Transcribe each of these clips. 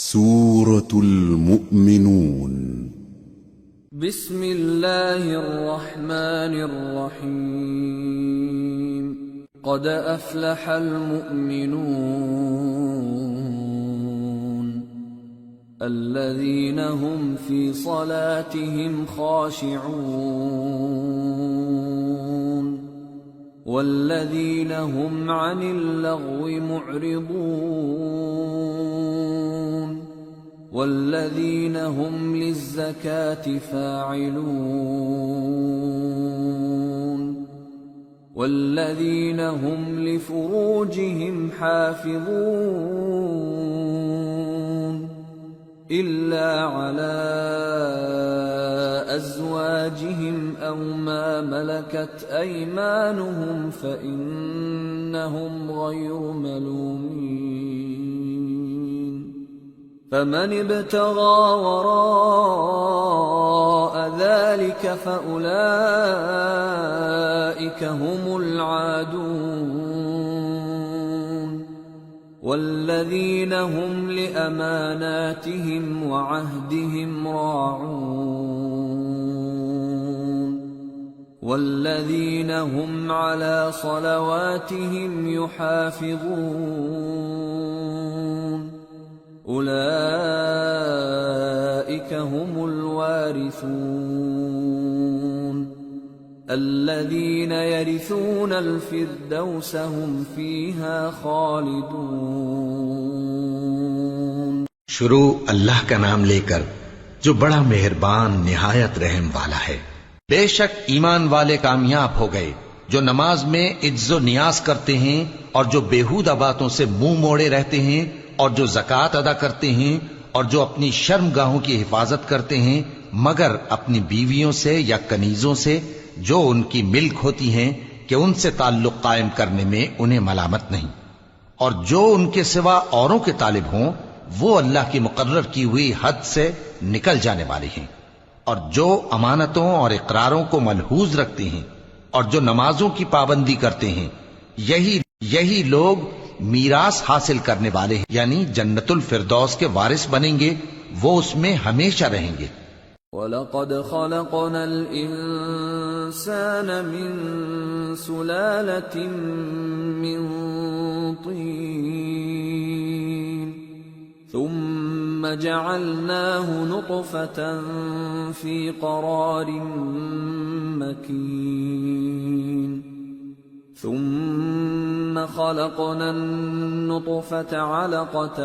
سورة المؤمنون بسم اللہ الرحمن الرحیم قد افلح المؤمنون الذین هم فی صلاتهم خاشعون والذین هم عن اللغو معرضون والذین هم للزکاة فاعلون والذین هم لفروجهم حافظون إلا على أزواجهم أو ما ملكت أيمانهم فإنهم غير ملومين فمن ابتغى وراء ذلك فأولئك هم العادون والذین هم لأماناتهم وعهدهم راعون والذین هم على صلواتهم يحافظون أولئك هم الوارثون الذين يرثون الفردوس هم فيها خالدون۔ شروع اللہ کا نام لے کر جو بڑا مہربان نہایت رحم والا ہے۔ بے شک ایمان والے کامیاب ہو گئے جو نماز میں عجز و نیاز کرتے ہیں اور جو بیہودہ باتوں سے منہ موڑے رہتے ہیں اور جو زکوٰۃ ادا کرتے ہیں اور جو اپنی شرمگاہوں کی حفاظت کرتے ہیں مگر اپنی بیویوں سے یا کنیزوں سے جو ان کی ملک ہوتی ہیں کہ ان سے تعلق قائم کرنے میں انہیں ملامت نہیں، اور جو ان کے سوا اوروں کے طالب ہوں وہ اللہ کی مقرر کی ہوئی حد سے نکل جانے والے ہیں، اور جو امانتوں اور اقراروں کو ملحوظ رکھتے ہیں اور جو نمازوں کی پابندی کرتے ہیں یہی لوگ میراث حاصل کرنے والے ہیں، یعنی جنت الفردوس کے وارث بنیں گے، وہ اس میں ہمیشہ رہیں گے۔ وَلَقَدْ خَلَقْنَا الْإِنسَانَ مِنْ سُلَالَةٍ مِّنْ طِينٍ ثُمَّ جَعَلْنَاهُ نُطْفَةً فِي قَرَارٍ مَّكِينٍ ثم خلقنا النطفة علقة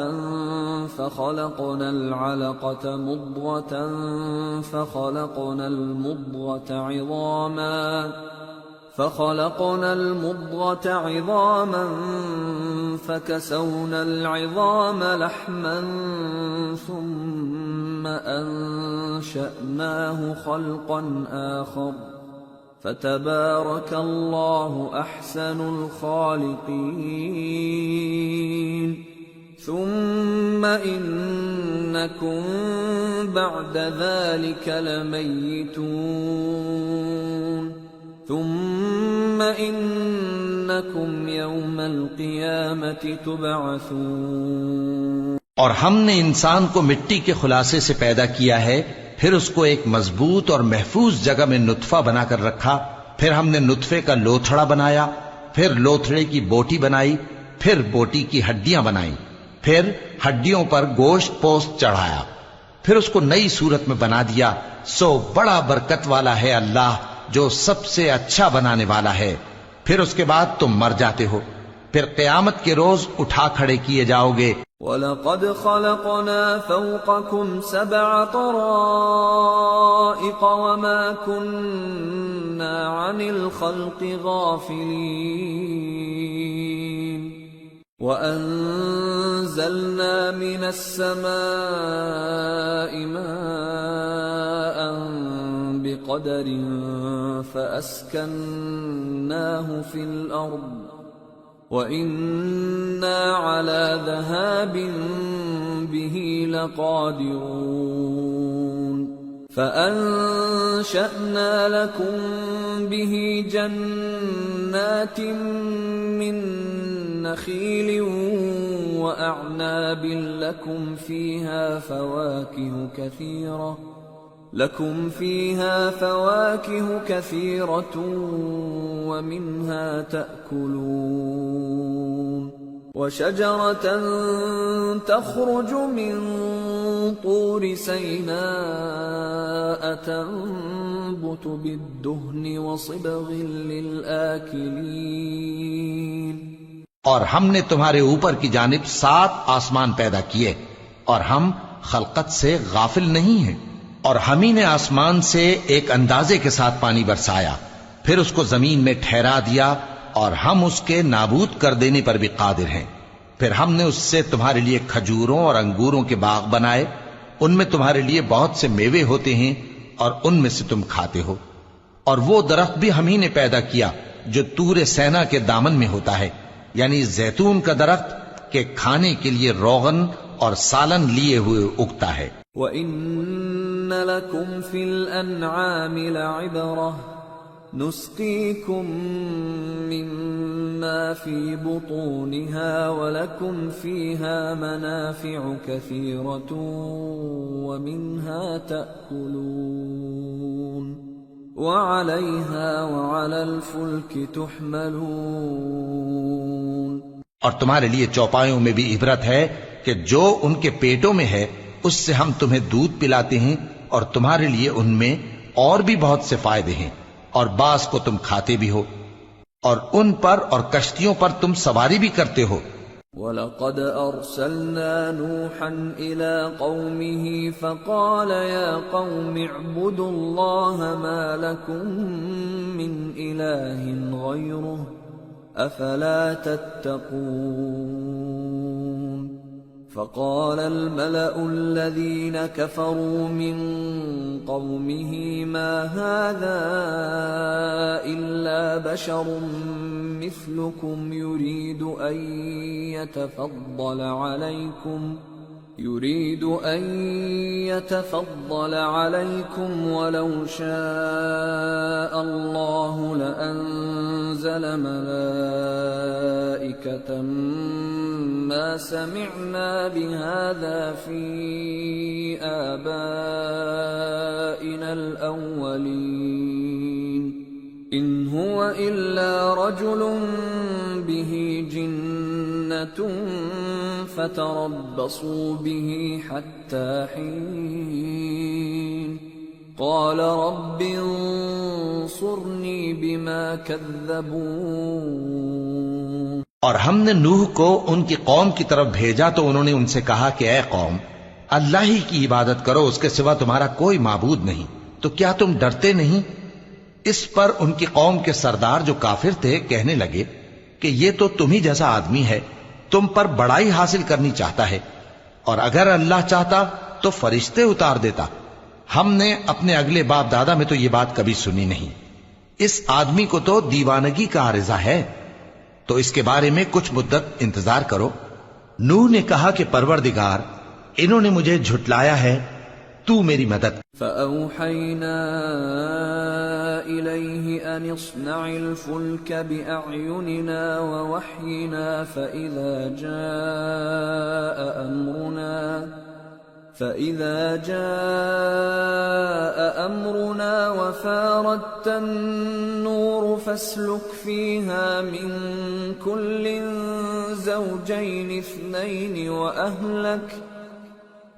فخلقنا العلقة مضغة فخلقنا المضغة عظاما فكسونا العظام لحما ثم أنشأناه خلقا آخر فتبارك الله أحسن الخالقين ثم إنكم بعد ذلك لميتون ثم إنكم يوم القيامة تبعثون۔ اور ہم نے انسان کو مٹی کے خلاصے سے پیدا کیا ہے، پھر اس کو ایک مضبوط اور محفوظ جگہ میں نطفہ بنا کر رکھا، پھر ہم نے نطفے کا لوتھڑا بنایا، پھر لوتھڑے کی بوٹی بنائی، پھر بوٹی کی ہڈیاں بنائیں، پھر ہڈیوں پر گوشت پوست چڑھایا، پھر اس کو نئی صورت میں بنا دیا۔ سو بڑا برکت والا ہے اللہ جو سب سے اچھا بنانے والا ہے۔ پھر اس کے بعد تم مر جاتے ہو، پھر قیامت کے روز اٹھا کھڑے کیے جاؤ گے۔ وَلَقَدْ خَلَقْنَا فَوْقَكُمْ سَبْعَ طَرَائِقَ وَمَا كُنَّا عَنِ الْخَلْقِ غَافِلِينَ وَأَنزَلْنَا مِنَ السَّمَاءِ مَاءً بِقَدَرٍ فَأَسْكَنَّاهُ فِي الْأَرْضِ وَإِنَّا عَلَى ذَهَابٍ بِهِ لَقَادِرُونَ فَأَنشَأْنَا لَكُم بِهِ جَنَّاتٍ مِّن نخيل وأعناب لكم فيها فواكه كثيرة ومنها تأكلون وشجرة تخرج من طور سيناء تنبت بالدهن وصبغ للآكلين اور ہم نے تمہارے اوپر کی جانب 7 آسمان پیدا کیے اور ہم خلقت سے غافل نہیں ہیں، اور ہم ہی نے آسمان سے ایک اندازے کے ساتھ پانی برسایا، پھر اس کو زمین میں ٹھہرا دیا، اور ہم اس کے نابود کر دینے پر بھی قادر ہیں۔ پھر ہم نے اس سے تمہارے لیے کھجوروں اور انگوروں کے باغ بنائے، ان میں تمہارے لیے بہت سے میوے ہوتے ہیں اور ان میں سے تم کھاتے ہو۔ اور وہ درخت بھی ہم ہی نے پیدا کیا جو طور سینا کے دامن میں ہوتا ہے، یعنی زیتون کا درخت کہ کھانے کے لیے روغن اور سالن لیے ہوئے اگتا ہے۔ وَإِنَّ لَكُمْ فِي الْأَنْعَامِ لَعِبْرَةً نُسْقِيكُم مِّمَّا فِي بُطُونِهَا وَلَكُمْ فِيهَا مَنَافِعُ كَثِيرَةٌ وَمِنْهَا تَأْكُلُونَ وَعَلَيْهَا وَعَلَى الْفُلْكِ تُحْمَلُونَ اور تمہارے لیے چوپایوں میں بھی عبرت ہے کہ جو ان کے پیٹوں میں ہے اس سے ہم تمہیں دودھ پلاتے ہیں، اور تمہارے لیے ان میں اور بھی بہت سے فائدے ہیں، اور بعض کو تم کھاتے بھی ہو، اور ان پر اور کشتیوں پر تم سواری بھی کرتے ہو۔ وَلَقَدْ أَرْسَلْنَا نُوحًا إِلَىٰ قَوْمِهِ فَقَالَ يَا قَوْمِ اعْبُدُوا اللَّهَ مَا لَكُم مِّنْ إِلَٰهٍ غَيْرُهُ أَفَلَا تَتَّقُونَ فَقَالَ الْمَلَأُ الَّذِينَ كَفَرُوا مِن قَوْمِهِ مَا هَٰذَا إِلَّا بَشَرٌ مِّثْلُكُمْ يُرِيدُ أَن يَتَفَضَّلَ عَلَيْكُمْ وَلَوْ شَاءَ اللَّهُ لَأَنزَلَ مَلَائِكَةً مَّا سَمِعْنَا بِهَٰذَا فِي آبَائِنَا الْأَوَّلِينَ إِنْ هُوَ إِلَّا رَجُلٌ بِهِ جِنَّةٌ فَتَرَبَّصُوا بِهِ حَتَّىٰ حِينٍ قَالَ رَبِّ انصُرْنِي بِمَا كَذَّبُونِ اور ہم نے نوح کو ان کی قوم کی طرف بھیجا تو انہوں نے ان سے کہا کہ اے قوم، اللہ ہی کی عبادت کرو، اس کے سوا تمہارا کوئی معبود نہیں، تو کیا تم ڈرتے نہیں؟ اس پر ان کی قوم کے سردار جو کافر تھے کہنے لگے کہ یہ تو تم ہی جیسا آدمی ہے، تم پر بڑائی حاصل کرنی چاہتا ہے، اور اگر اللہ چاہتا تو فرشتے اتار دیتا۔ ہم نے اپنے اگلے باپ دادا میں تو یہ بات کبھی سنی نہیں، اس آدمی کو تو دیوانگی کا عارضہ ہے، تو اس کے بارے میں کچھ مدت انتظار کرو۔ نوح نے کہا کہ پروردگار، انہوں نے مجھے جھٹلایا ہے، تو میری مدد۔ فَأَوْحَيْنَا إِلَيْهِ أَنِ اصْنَعِ الْفُلْكَ بِأَعْيُنِنَا وَوَحْيِنَا فَإِذَا جَاءَ أَمْرُنَا وَفَارَتِ النُّورُ فَاسْلُكْ فِيهَا مِن كُلٍّ زَوْجَيْنِ اثْنَيْنِ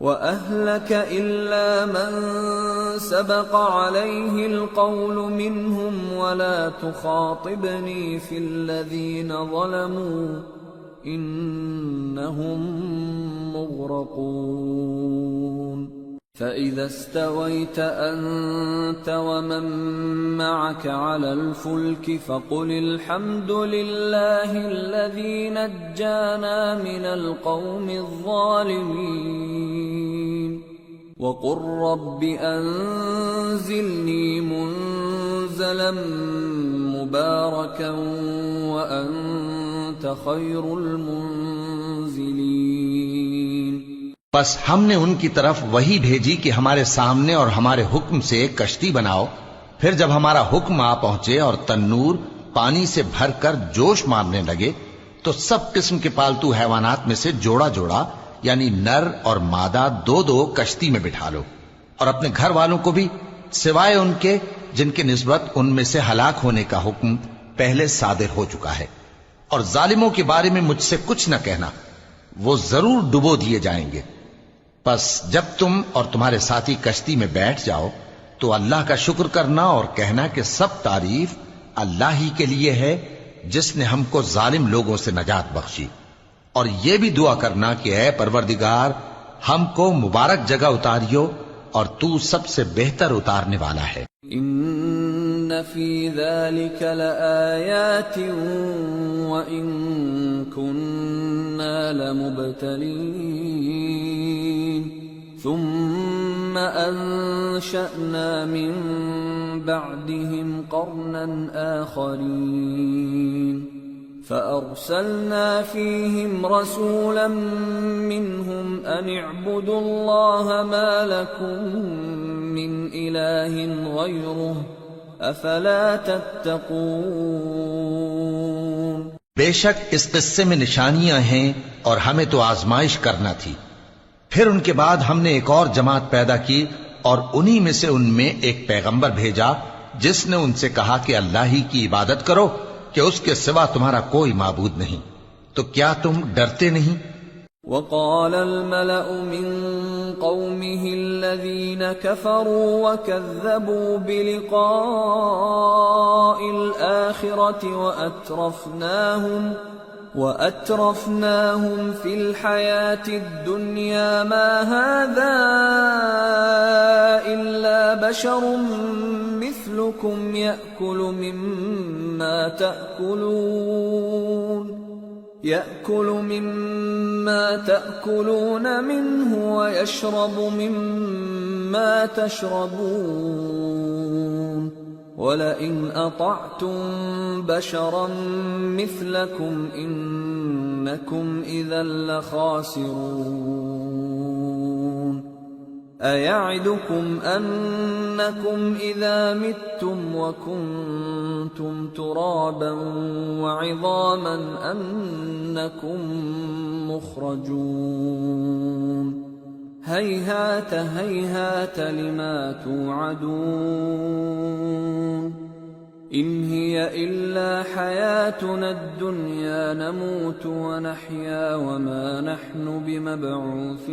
وَأَهْلَكَ إِلَّا مَن سَبَقَ عَلَيْهِ الْقَوْلُ مِنْهُمْ وَلَا تُخَاطِبْنِي فِي الَّذِينَ ظَلَمُوا إِنَّهُمْ مُغْرَقُونَ فَإِذَا اسْتَوَيْتَ أَنْتَ وَمَن مَّعَكَ عَلَى الْفُلْكِ فَقُلِ الْحَمْدُ لِلَّهِ الَّذِي نَجَّانَا مِنَ الْقَوْمِ الظَّالِمِينَ وَقُل رَّبِّ أَنزِلْنِي مُنزَلًا مُبَارَكًا وَأَنتَ خَيْرُ الْمُنزِلِينَ۔ بس ہم نے ان کی طرف وہی بھیجی کہ ہمارے سامنے اور ہمارے حکم سے ایک کشتی بناؤ، پھر جب ہمارا حکم آ پہنچے اور تنور پانی سے بھر کر جوش مارنے لگے تو سب قسم کے پالتو حیوانات میں سے جوڑا جوڑا یعنی نر اور مادہ دو دو کشتی میں بٹھا لو، اور اپنے گھر والوں کو بھی سوائے ان کے جن کی نسبت ان میں سے ہلاک ہونے کا حکم پہلے صادر ہو چکا ہے۔ اور ظالموں کے بارے میں مجھ سے کچھ نہ کہنا، وہ ضرور ڈبو دیے جائیں گے۔ پس جب تم اور تمہارے ساتھی کشتی میں بیٹھ جاؤ تو اللہ کا شکر کرنا اور کہنا کہ سب تعریف اللہ ہی کے لیے ہے جس نے ہم کو ظالم لوگوں سے نجات بخشی، اور یہ بھی دعا کرنا کہ اے پروردگار ہم کو مبارک جگہ اتاریو اور تو سب سے بہتر اتارنے والا ہے۔ ان فی ذلک لآیات وان کننا لمبتلین ثم انشأنا من بعدهم قرنا آخرین فأرسلنا فيهم رسولا منهم أن اعبدوا الله ما لكم من إله غيره أفلا تتقون۔ بے شک اس قصے میں نشانیاں ہیں اور ہمیں تو آزمائش کرنا تھی۔ پھر ان کے بعد ہم نے ایک اور جماعت پیدا کی اور انہی میں سے ان میں ایک پیغمبر بھیجا جس نے ان سے کہا کہ اللہ ہی کی عبادت کرو کہ اس کے سوا تمہارا کوئی معبود نہیں، تو کیا تم ڈرتے نہیں؟ وقال الملأ من قومه الذين كفروا وكذبوا بلقاء الآخرة وأترفناهم في الحياة الدنيا ما هذا إلا بشر مثلكم يأكل مما تأكلون منه ويشرب مما تشربون ولئن أطعتم بشرا مثلكم إنكم إذا لخاسرون أيعدكم أنكم إذا متم وكنتم ترابا وعظاما أنكم مخرجون هيهات هيهات لما توعدون إن هي إلا حياتنا الدنيا نموت ونحيا وما نحن بمبعوثين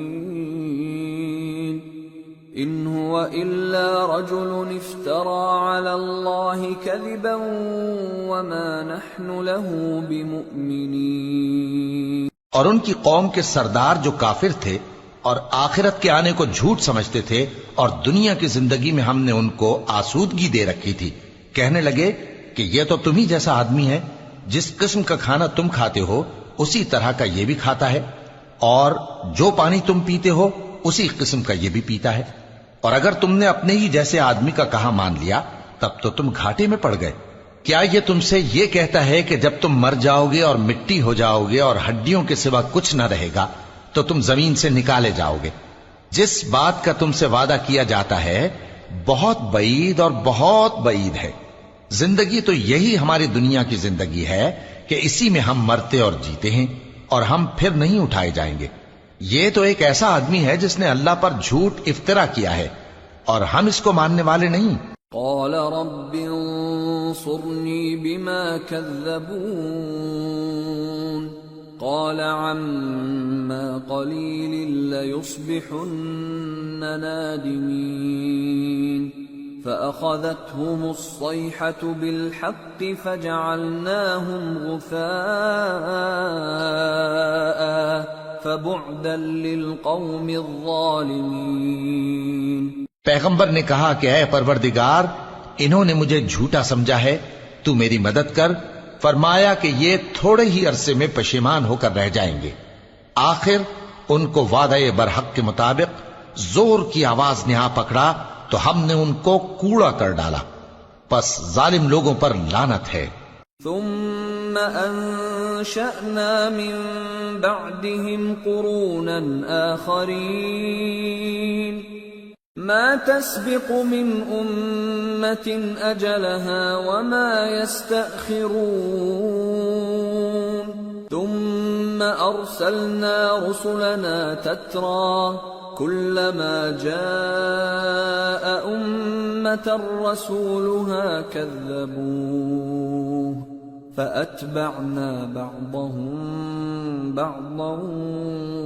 إن هو إلا رجل افترى على الله كذبا وما نحن له بمؤمنين۔ اور ان کی قوم کے سردار جو کافر تھے اور آخرت کے آنے کو جھوٹ سمجھتے تھے اور دنیا کی زندگی میں ہم نے ان کو آسودگی دے رکھی تھی، کہنے لگے کہ یہ تو تم ہی جیسا آدمی ہے، جس قسم کا کھانا تم کھاتے ہو اسی طرح کا یہ بھی کھاتا ہے، اور جو پانی تم پیتے ہو اسی قسم کا یہ بھی پیتا ہے، اور اگر تم نے اپنے ہی جیسے آدمی کا کہا مان لیا تب تو تم گھاٹے میں پڑ گئے۔ کیا یہ تم سے یہ کہتا ہے کہ جب تم مر جاؤ گے اور مٹی ہو جاؤ گے اور ہڈیوں کے سوا کچھ نہ رہے گا تو تم زمین سے نکالے جاؤ گے؟ جس بات کا تم سے وعدہ کیا جاتا ہے بہت بعید اور بہت بعید ہے۔ زندگی تو یہی ہماری دنیا کی زندگی ہے کہ اسی میں ہم مرتے اور جیتے ہیں، اور ہم پھر نہیں اٹھائے جائیں گے۔ یہ تو ایک ایسا آدمی ہے جس نے اللہ پر جھوٹ افطرا کیا ہے، اور ہم اس کو ماننے والے نہیں۔ قال رب انصرني بما كذبون قال عما قليل ليصبحن نادمين فأخذتهم الصيحة بالحق فجعلناهم غثاء فبعدا للقوم الظالمين۔ پیغمبر نے کہا کہ اے پروردگار انہوں نے مجھے جھوٹا سمجھا ہے، تو میری مدد کر۔ فرمایا کہ یہ تھوڑے ہی عرصے میں پشیمان ہو کر رہ جائیں گے۔ آخر ان کو وعدہ برحق کے مطابق زور کی آواز نے آ پکڑا تو ہم نے ان کو کوڑا کر ڈالا، پس ظالم لوگوں پر لعنت ہے۔ ثم انشأنا من بعدهم قرونا آخرين ما تسبق من أمة أجلها وما يستأخرون ثم أرسلنا رسلنا تترى كلما جاء أمة رسولها كذبوه فأتبعنا بعضهم بعضا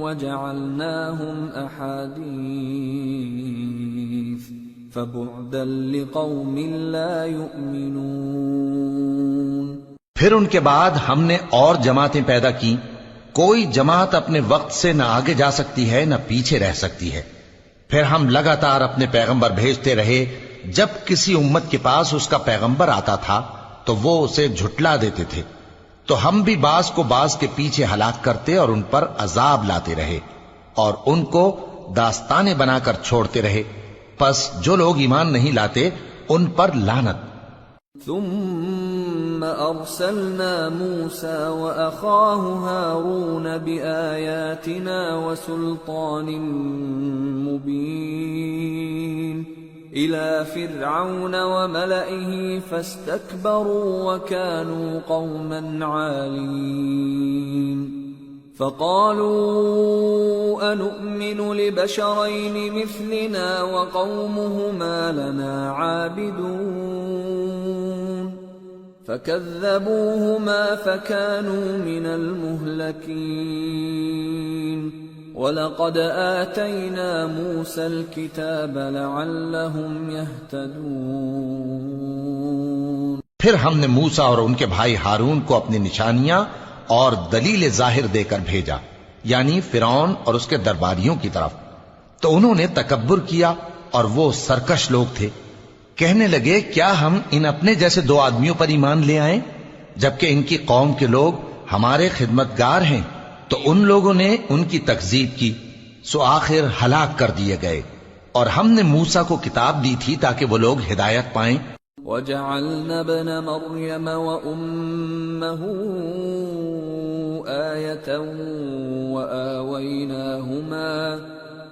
وجعلناهم أحاديث فبعدا لقوم لا يؤمنون۔ پھر ان کے بعد ہم نے اور جماعتیں پیدا کی، کوئی جماعت اپنے وقت سے نہ آگے جا سکتی ہے نہ پیچھے رہ سکتی ہے۔ پھر ہم لگاتار اپنے پیغمبر بھیجتے رہے، جب کسی امت کے پاس اس کا پیغمبر آتا تھا تو وہ اسے جھٹلا دیتے تھے، تو ہم بھی بعض کو بعض کے پیچھے ہلاک کرتے اور ان پر عذاب لاتے رہے اور ان کو داستانیں بنا کر چھوڑتے رہے، پس جو لوگ ایمان نہیں لاتے ان پر لعنت۔ ثم أرسلنا موسى وأخاه هارون بآياتنا وسلطان مبين إلى فرعون وملئه فاستكبروا وكانوا قوما عالين فقالوا أنؤمن لبشرين مثلنا وقومهما لنا عابدون فكذبوهما فكانوا من المهلكين وَلَقَدْ آتَيْنَا مُوسَى الْكِتَابَ لَعَلَّهُمْ يَهْتَدُونَ۔ پھر ہم نے موسیٰ اور ان کے بھائی ہارون کو اپنی نشانیاں اور دلیل ظاہر دے کر بھیجا، یعنی فرعون اور اس کے درباریوں کی طرف، تو انہوں نے تکبر کیا اور وہ سرکش لوگ تھے۔ کہنے لگے کیا ہم ان اپنے جیسے دو آدمیوں پر ایمان لے آئیں جبکہ ان کی قوم کے لوگ ہمارے خدمتگار ہیں؟ تو ان لوگوں نے ان کی تکذیب کی، سو آخر ہلاک کر دیے گئے۔ اور ہم نے موسیٰ کو کتاب دی تھی تاکہ وہ لوگ ہدایت پائیں۔ وَجَعَلْنَا ابْنَ مَرْيَمَ وَأُمَّهُ آيَةً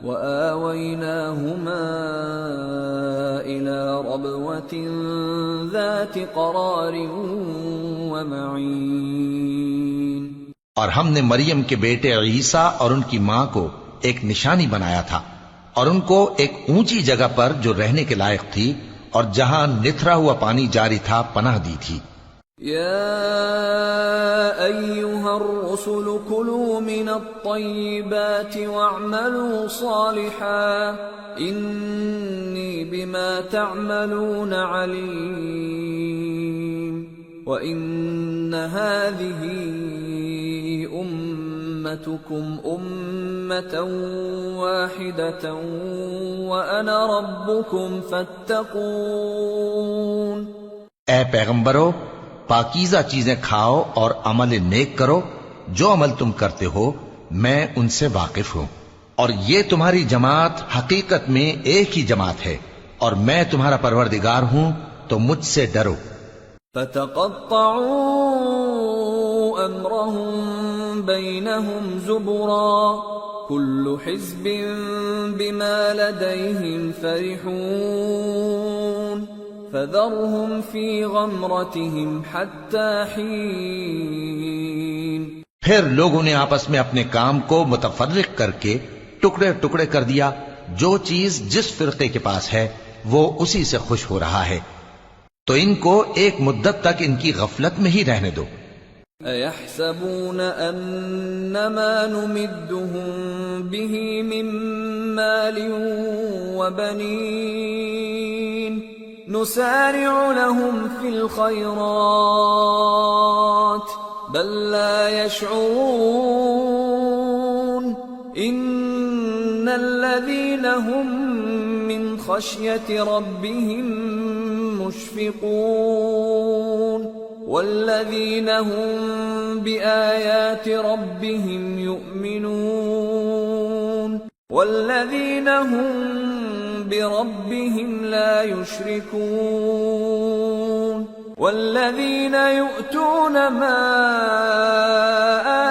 وَآوَيْنَاهُمَا إِلَى رَبْوَةٍ ذَاتِ قَرَارٍ وَمَعِينٍ۔ اور ہم نے مریم کے بیٹے عیسیٰ اور ان کی ماں کو ایک نشانی بنایا تھا اور ان کو ایک اونچی جگہ پر جو رہنے کے لائق تھی اور جہاں نتھرا ہوا پانی جاری تھا پناہ دی تھی۔ یا ایھا الرسل کلوا من الطیبات واعملوا صالحا انی بما تعملون علیم وَإِنَّ هَذِهِ أُمَّتُكُمْ أُمَّةً وَاحِدَةً وَأَنَا رَبُّكُمْ فَاتَّقُونِ۔ اے پیغمبرو، پاکیزہ چیزیں کھاؤ اور عمل نیک کرو، جو عمل تم کرتے ہو میں ان سے واقف ہوں، اور یہ تمہاری جماعت حقیقت میں ایک ہی جماعت ہے اور میں تمہارا پروردگار ہوں، تو مجھ سے ڈرو۔ فَتَقَطَّعُوا أَمْرَهُمْ بَيْنَهُمْ زُبُرًا كُلُّ حِزْبٍ بِمَا لَدَيْهِمْ فَرِحُونَ فَذَرْهُمْ فِي غَمْرَتِهِمْ حَتَّى حِينٍ۔ پھر لوگوں نے آپس میں اپنے کام کو متفرق کر کے ٹکڑے ٹکڑے کر دیا، جو چیز جس فرقے کے پاس ہے وہ اسی سے خوش ہو رہا ہے، تو ان کو ایک مدت تک ان کی غفلت میں ہی رہنے دو۔ اَيَحْسَبُونَ أَنَّمَا نُمِدُّهُم بِهِ مِن مَّالٍ وَبَنِينَ نُسَارِعُ لَهُمْ فِي الْخَيْرَاتِ بَل لَّا يَشْعُرُونَ إِنَّ الَّذِينَ هُم مِّن خَشْيَةِ رَبِّهِم مشفقون والذین هم بآیات ربهم یؤمنون والذین هم بربهم لا یشرکون والذین یؤتون ما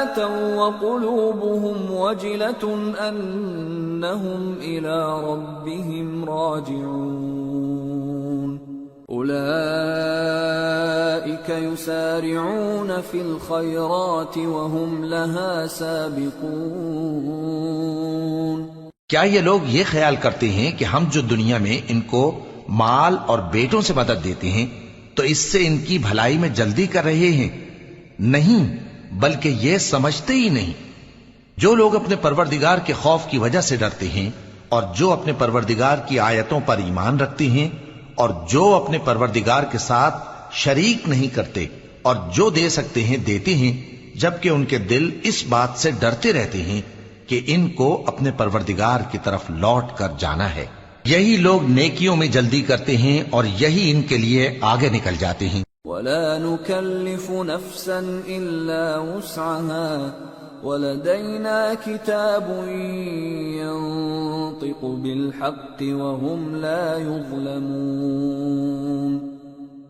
آتوا وقلوبهم وجلة أنهم إلى ربهم راجعون۔ أولئك أولئك يسارعون في الخيرات وهم لها سابقون. کیا یہ لوگ یہ خیال کرتے ہیں کہ ہم جو دنیا میں ان کو مال اور بیٹوں سے مدد دیتے ہیں تو اس سے ان کی بھلائی میں جلدی کر رہے ہیں؟ نہیں، بلکہ یہ سمجھتے ہی نہیں. جو لوگ اپنے پروردگار کے خوف کی وجہ سے ڈرتے ہیں اور جو اپنے پروردگار کی آیتوں پر ایمان رکھتے ہیں اور جو اپنے پروردگار کے ساتھ شریک نہیں کرتے اور جو دے سکتے ہیں دیتے ہیں، جبکہ ان کے دل اس بات سے ڈرتے رہتے ہیں کہ ان کو اپنے پروردگار کی طرف لوٹ کر جانا ہے، یہی لوگ نیکیوں میں جلدی کرتے ہیں اور یہی ان کے لیے آگے نکل جاتے ہیں. ولا نكلف نفسا إلا وسعها ولدينا كتاب ينطق بالحق وهم لا يظلمون.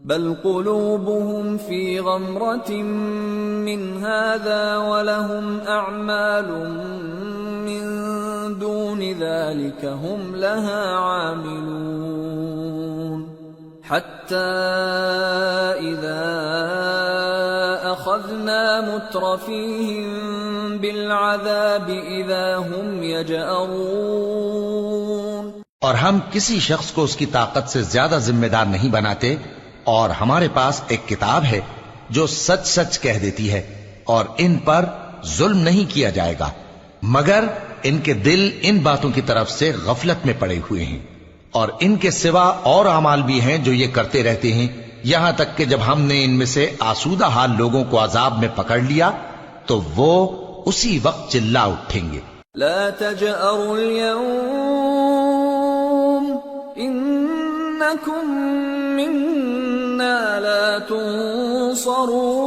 بل قلوبهم في غمرة من هذا ولهم أعمال من دون ذلك هم لها عاملون. حتى إذا أخذنا مترفيهم بالعذاب إذا هم يجأرون. اور ہم کسی شخص کو اس کی طاقت سے زیادہ ذمہ دار نہیں بناتے، اور ہمارے پاس ایک کتاب ہے جو سچ سچ کہہ دیتی ہے، اور ان پر ظلم نہیں کیا جائے گا، مگر ان کے دل ان باتوں کی طرف سے غفلت میں پڑے ہوئے ہیں. اور ان کے سوا اور اعمال بھی ہیں جو یہ کرتے رہتے ہیں، یہاں تک کہ جب ہم نے ان میں سے آسودہ حال لوگوں کو عذاب میں پکڑ لیا تو وہ اسی وقت چلا اٹھیں گے. لا تجأروا اليوم إنكم منا لا تنصرون.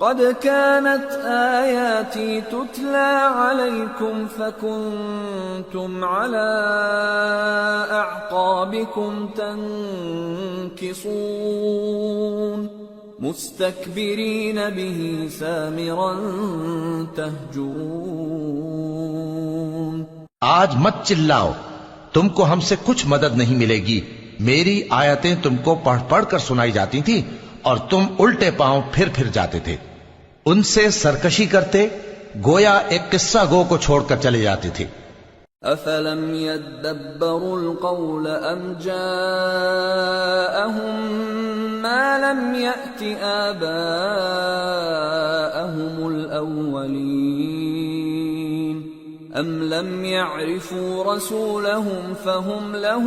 قد كانت آياتي تتلى عليكم فكنتم على أعقابكم تنكصون مستكبرين به سامرا تهجرون. آج مت چلاؤ، تم کو ہم سے کچھ مدد نہیں ملے گی. میری آیتیں تم کو پڑھ پڑھ کر سنائی جاتی تھی اور تم الٹے پاؤں پھر پھر جاتے تھے. ان سے سرکشی کرتے گویا ایک قصہ گو کو چھوڑ کر چلے جاتے تھے. افلم يدبروا القول ام جاءهم ما لم يأت آباءهم الأولين ام لم يعرفوا رسولهم فهم له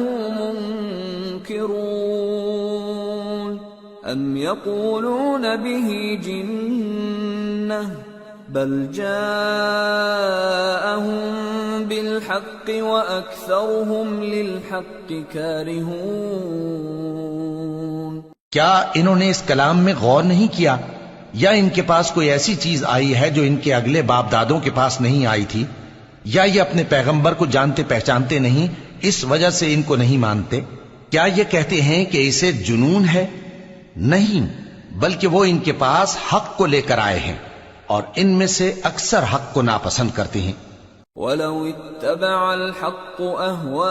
منكرون ام يقولون به جنة بل جاءهم بالحق وأكثرهم للحق كارهون. کیا انہوں نے اس کلام میں غور نہیں کیا، یا ان کے پاس کوئی ایسی چیز آئی ہے جو ان کے اگلے باپ دادوں کے پاس نہیں آئی تھی، یا یہ اپنے پیغمبر کو جانتے پہچانتے نہیں اس وجہ سے ان کو نہیں مانتے؟ کیا یہ کہتے ہیں کہ اسے جنون ہے؟ نہیں، بلکہ وہ ان کے پاس حق کو لے کر آئے ہیں اور ان میں سے اکثر حق کو ناپسند کرتے ہیں. وَلَوِ اتَّبَعَ الْحَقُّ أَهْوَاءَهُمْ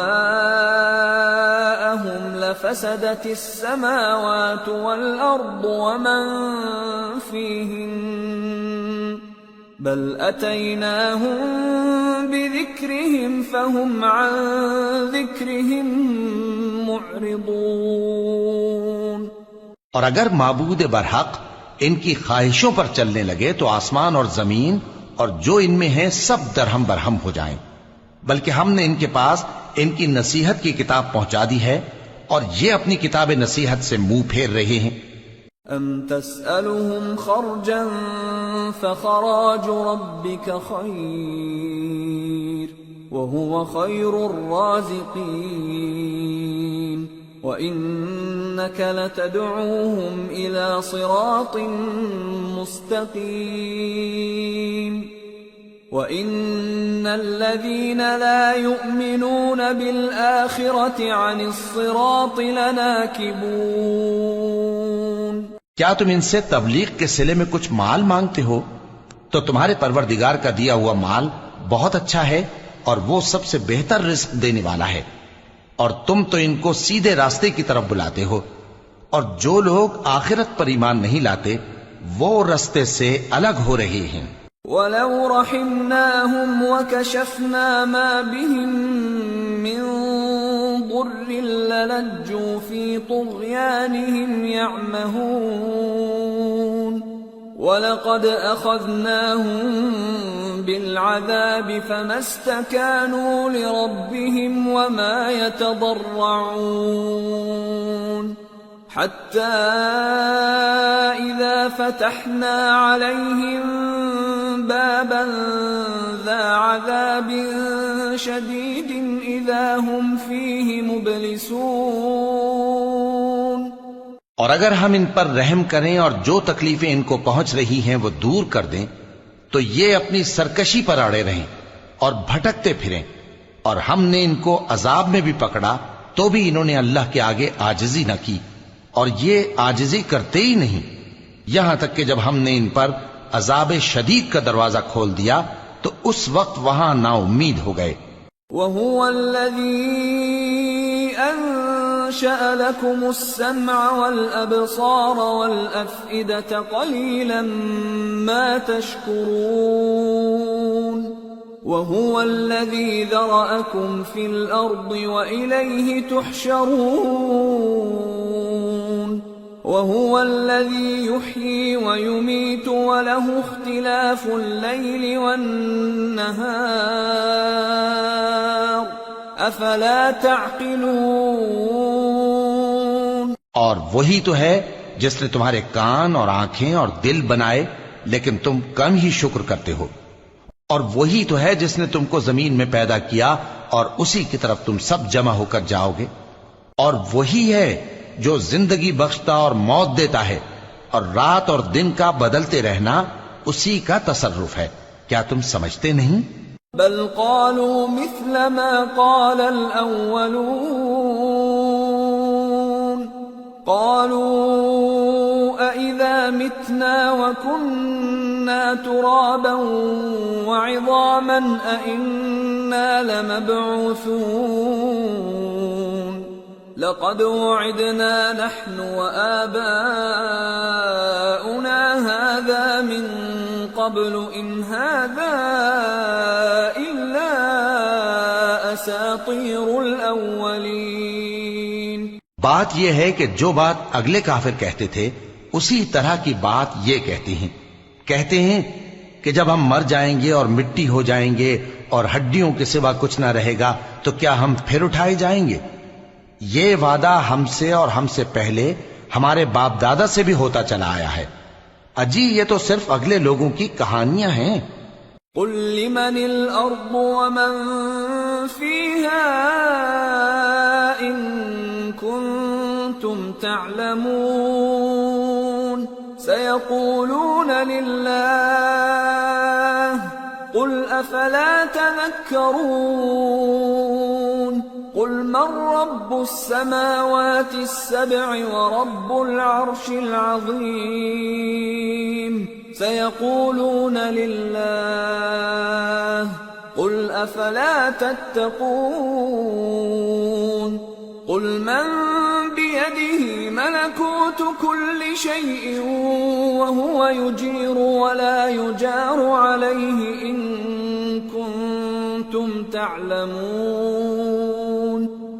لَفَسَدَتِ السَّمَاوَاتُ وَالْأَرْضُ وَمَنْ فِيهِنَّ بَلْ أَتَيْنَاهُمْ بِذِكْرِهِمْ فَهُمْ عَنْ ذِكْرِهِمْ مُعْرِضُونَ. اور اگر معبود برحق ان کی خواہشوں پر چلنے لگے تو آسمان اور زمین اور جو ان میں ہیں سب درہم برہم ہو جائیں، بلکہ ہم نے ان کے پاس ان کی نصیحت کی کتاب پہنچا دی ہے اور یہ اپنی کتاب نصیحت سے منہ پھیر رہے ہیں. ام تسألهم خرجا فخراج ربك خير وهو خير الرازقين وإنك لتدعوهم إلى صراط مستقيم وإن الذين لا يؤمنون بالآخرة عن الصراط لناكبون. کیا تم ان سے تبلیغ کے صلے میں کچھ مال مانگتے ہو؟ تو تمہارے پروردگار کا دیا ہوا مال بہت اچھا ہے اور وہ سب سے بہتر رزق دینے والا ہے، اور تم تو ان کو سیدھے راستے کی طرف بلاتے ہو، اور جو لوگ آخرت پر ایمان نہیں لاتے وہ رستے سے الگ ہو رہے ہیں۔ وَلَوْ رَحِمْنَاهُمْ وَكَشَفْنَا مَا بِهِمْ مِنْ ضُرٍّ لَلَجُّوا فِي طُغْيَانِهِمْ يَعْمَهُونَ وَلَقَدْ أَخَذْنَاهُمْ بِالْعَذَابِ فَمَا اسْتَكَانُوا لِرَبِّهِمْ وَمَا يَتَضَرَّعُونَ حتى إذا فتحنا عليهم بابا ذا عذاب شديد إذا هم فيه مبلسون۔ اور اگر ہم ان پر رحم کریں اور جو تکلیفیں ان کو پہنچ رہی ہیں وہ دور کر دیں تو یہ اپنی سرکشی پر اڑے رہیں اور بھٹکتے پھریں، اور ہم نے ان کو عذاب میں بھی پکڑا تو بھی انہوں نے اللہ کے آگے عاجزی نہ کی، اور یہ عاجزی کرتے ہی نہیں، یہاں تک کہ جب ہم نے ان پر عذاب شدید کا دروازہ کھول دیا تو اس وقت وہاں نا امید ہو گئے۔ وَهُوَ الَّذِي أَنشَأَ لَكُمُ السَّمْعَ وَالْأَبْصَارَ وَالْأَفْئِدَةَ قَلِيلًا مَا تَشْكُرُونَ وَهُوَ الَّذِي ذَرَأَكُمْ فِي الْأَرْضِ وَإِلَيْهِ تُحْشَرُونَ وَهُوَ الَّذِي يُحْيِي وَيُمِيتُ وَلَهُ اخْتِلَافُ اللَّيْلِ وَالنَّهَارِ أَفَلَا تَعْقِلُونَ۔ اور وہی تو ہے جس نے تمہارے کان اور آنکھیں اور دل بنائے لیکن تم کم ہی شکر کرتے ہو، اور وہی تو ہے جس نے تم کو زمین میں پیدا کیا اور اسی کی طرف تم سب جمع ہو کر جاؤ گے، اور وہی ہے جو زندگی بخشتا اور موت دیتا ہے، اور رات اور دن کا بدلتے رہنا اسی کا تصرف ہے، کیا تم سمجھتے نہیں؟ بل قالوا مثل ما قال الأولون قالوا أإذا متنا وكنا ترابا وعظاما أإنا لمبعوثون لقد وعدنا نحن وآباؤنا هذا من قبل إن هذا إلا أساطير الأولين۔ بات یہ ہے کہ جو بات اگلے کافر کہتے تھے اسی طرح کی بات یہ کہتے ہیں کہ جب ہم مر جائیں گے اور مٹی ہو جائیں گے اور ہڈیوں کے سوا کچھ نہ رہے گا تو کیا ہم پھر اٹھائے جائیں گے؟ یہ وعدہ ہم سے اور ہم سے پہلے ہمارے باپ دادا سے بھی ہوتا چلا آیا ہے، اجی یہ تو صرف اگلے لوگوں کی کہانیاں ہیں۔ قل لمن الأرض ومن فيها إن كنتم تعلمون سيقولون لله قل أفلا تذكرون قل من رب السماوات السبع ورب العرش العظيم سيقولون لله قل أفلا تتقون قل من بيده ملكوت كل شيء وهو يجير ولا يجار عليه إن كنتم تعلمون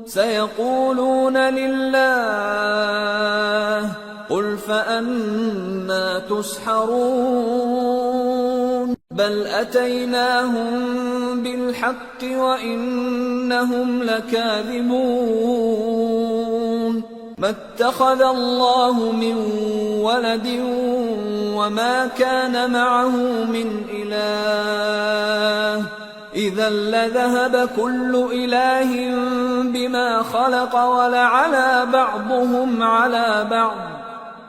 سيقولون لله قل فأنا تسحرون بل أتيناهم بالحق وإنهم لكاذبون ما اتخذ الله من ولد وما كان معه من إله إذا لذهب كل إله بما خلق ولعلى بعضهم على بعض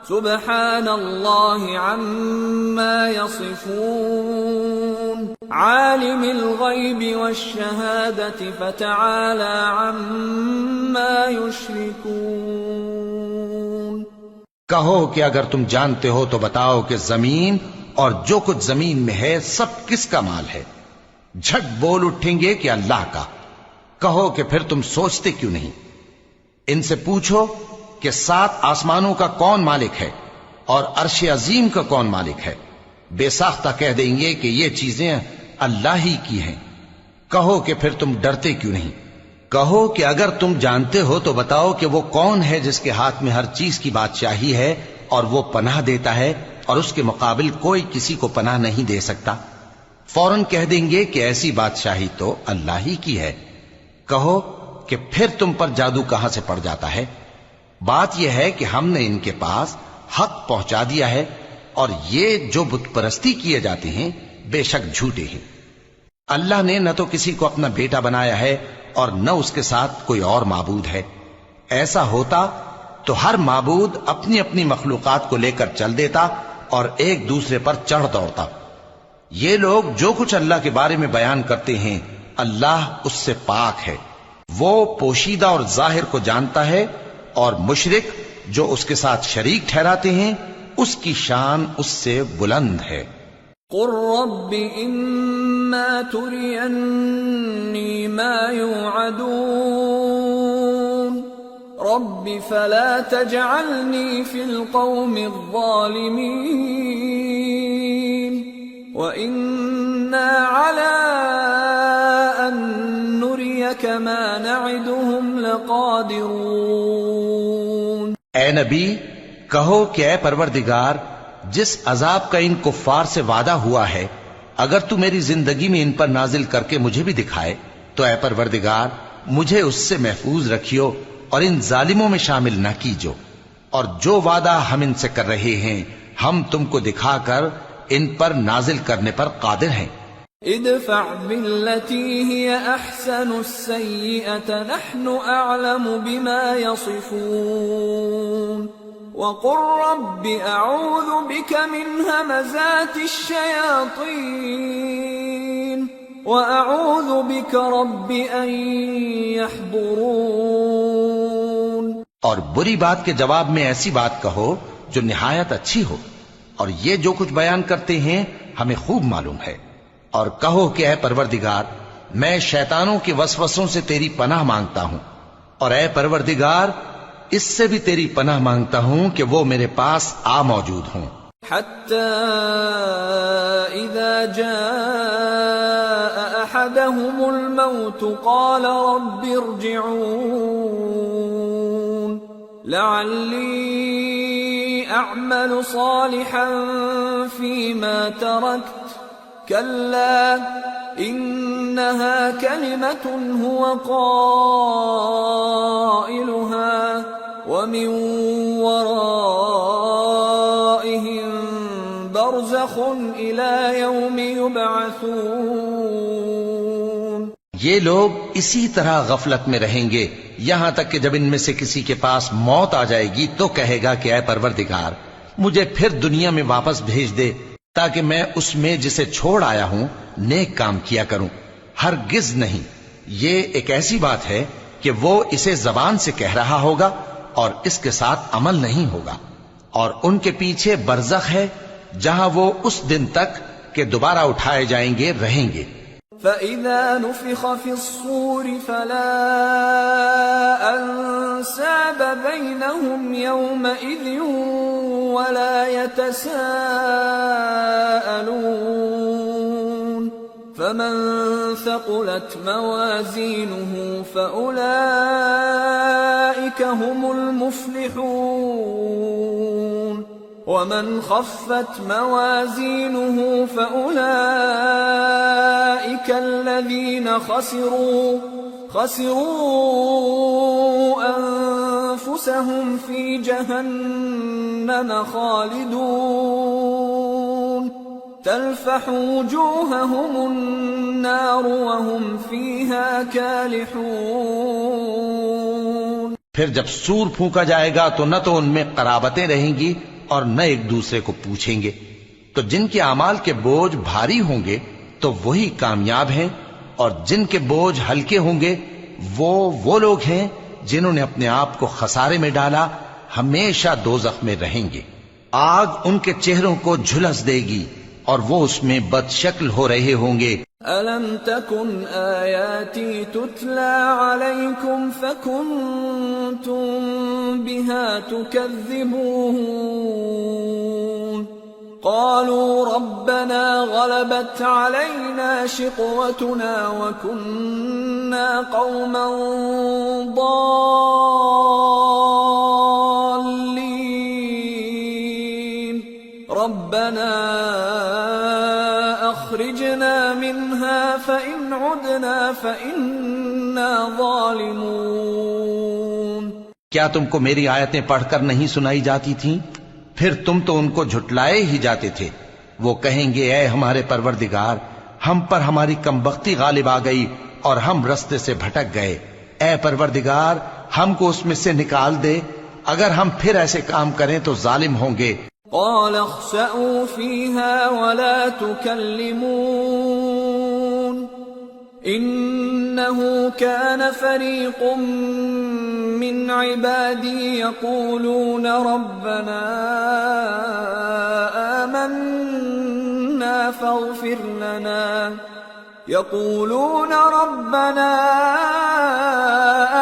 سبحان الله عما يصفون عالم الغيب والشهادة فتعالى عما يشركون۔ کہو کہ اگر تم جانتے ہو تو بتاؤ کہ زمین اور جو کچھ زمین میں ہے سب کس کا مال ہے؟ جھٹ بول اٹھیں گے کہ اللہ کا۔ کہو کہ پھر تم سوچتے کیوں نہیں؟ ان سے پوچھو کہ 7 آسمانوں کا کون مالک ہے اور عرش عظیم کا کون مالک ہے؟ بے ساختہ کہہ دیں گے کہ یہ چیزیں اللہ ہی کی ہیں۔ کہو کہ پھر تم ڈرتے کیوں نہیں؟ کہو کہ اگر تم جانتے ہو تو بتاؤ کہ وہ کون ہے جس کے ہاتھ میں ہر چیز کی بادشاہی ہے اور وہ پناہ دیتا ہے اور اس کے مقابل کوئی کسی کو پناہ نہیں دے سکتا۔ فوراً کہہ دیں گے کہ ایسی بادشاہی تو اللہ ہی کی ہے۔ کہو کہ پھر تم پر جادو کہاں سے پڑ جاتا ہے؟ بات یہ ہے کہ ہم نے ان کے پاس حق پہنچا دیا ہے، اور یہ جو بت پرستی کیے جاتے ہیں بے شک جھوٹے ہیں۔ اللہ نے نہ تو کسی کو اپنا بیٹا بنایا ہے اور نہ اس کے ساتھ کوئی اور معبود ہے۔ ایسا ہوتا تو ہر معبود اپنی اپنی مخلوقات کو لے کر چل دیتا اور ایک دوسرے پر چڑھ دوڑتا۔ یہ لوگ جو کچھ اللہ کے بارے میں بیان کرتے ہیں اللہ اس سے پاک ہے، وہ پوشیدہ اور ظاہر کو جانتا ہے، اور مشرک جو اس کے ساتھ شریک ٹھہراتے ہیں اس کی شان اس سے بلند ہے۔ قل رب اما ترینی ما یوعدون رب فلا تجعلنی فی القوم الظالمین وإنا على أن نريك ما نعدهم لقادرون۔ اے نبی کہو کہ اے پروردگار، جس عذاب کا ان کفار سے وعدہ ہوا ہے اگر تو میری زندگی میں ان پر نازل کر کے مجھے بھی دکھائے تو اے پروردگار مجھے اس سے محفوظ رکھیو اور ان ظالموں میں شامل نہ کیجو، اور جو وعدہ ہم ان سے کر رہے ہیں ہم تم کو دکھا کر ان پر نازل کرنے پر قادر ہیں۔ ادفع بالتي هي احسن السيئة نحن اعلم بما يصفون وقل رب اعوذ بك من همزات الشياطين واعوذ بك رب ان يحضرون۔ اور بری بات کے جواب میں ایسی بات کہو جو نہایت اچھی ہو، اور یہ جو کچھ بیان کرتے ہیں ہمیں خوب معلوم ہے۔ اور کہو کہ اے پروردگار میں شیطانوں کے وسوسوں سے تیری پناہ مانگتا ہوں، اور اے پروردگار اس سے بھی تیری پناہ مانگتا ہوں کہ وہ میرے پاس آ موجود ہوں۔ حتى اذا جاء احدهم الموت قال رب ارجعون لعلی اعمل صالحا فيما تركت كلا انها كلمة هو قائلها ومن ورائهم برزخ الى يوم يبعثون۔ یہ لوگ اسی طرح غفلت میں رہیں گے یہاں تک کہ جب ان میں سے کسی کے پاس موت آ جائے گی تو کہے گا کہ اے پروردگار مجھے پھر دنیا میں واپس بھیج دے تاکہ میں اس میں جسے چھوڑ آیا ہوں نیک کام کیا کروں۔ ہرگز نہیں، یہ ایک ایسی بات ہے کہ وہ اسے زبان سے کہہ رہا ہوگا اور اس کے ساتھ عمل نہیں ہوگا، اور ان کے پیچھے برزخ ہے جہاں وہ اس دن تک کہ دوبارہ اٹھائے جائیں گے رہیں گے۔ فَإِذَا نُفِخَ فِي الصُّورِ فَلَا أَنْسَابَ بَيْنَهُمْ يَوْمَئِذٍ وَلَا يَتَسَاءَلُونَ فَمَنْ ثَقُلَتْ مَوَازِينُهُ فَأُولَئِكَ هُمُ الْمُفْلِحُونَ وَمَنْ خَفَّتْ مَوَازِينُهُ فَأُولَئِكَ الَّذِينَ خَسِرُوا أَنفُسَهُمْ فِي جَهَنَّمَ خَالِدُونَ تَلْفَحُ وُجُوهَهُمُ النَّارُ وَهُمْ فِيهَا كَالِحُونَ۔ پھر جب سور پھونکا جائے گا تو نہ تو ان میں قرابتیں رہیں گی اور نہ ایک دوسرے کو پوچھیں گے، تو جن کے اعمال کے بوجھ بھاری ہوں گے تو وہی کامیاب ہیں، اور جن کے بوجھ ہلکے ہوں گے وہ لوگ ہیں جنہوں نے اپنے آپ کو خسارے میں ڈالا، ہمیشہ دوزخ میں رہیں گے۔ آگ ان کے چہروں کو جھلس دے گی اور وہ اس میں بد شکل ہو رہے ہوں گے۔ أَلَمْ تَكُنْ آيَاتِي تُتْلَى عَلَيْكُمْ فَكُنْتُمْ بِهَا تُكَذِّبُونَ قَالُوا رَبَّنَا غَلَبَتْ عَلَيْنَا شِقْوَتُنَا وَكُنَّا قَوْمًا ضَالِّينَ رَبَّنَا أَخْرِجْنَا مِنْهَا فَإِنْ عُدْنَا فَإِنَّا ظَالِمُونَ کیا تم کو میری آیتیں پڑھ کر نہیں سنائی جاتی تھیں؟ پھر تم تو ان کو جھٹلائے ہی جاتے تھے۔ وہ کہیں گے اے ہمارے پروردگار، ہم پر ہماری کمبختی غالب آ گئی اور ہم رستے سے بھٹک گئے۔ اے پروردگار، ہم کو اس میں سے نکال دے، اگر ہم پھر ایسے کام کریں تو ظالم ہوں گے۔ قال اخسئوا فيها ولا تكلمون إنه كان فريق من عبادي يقولون ربنا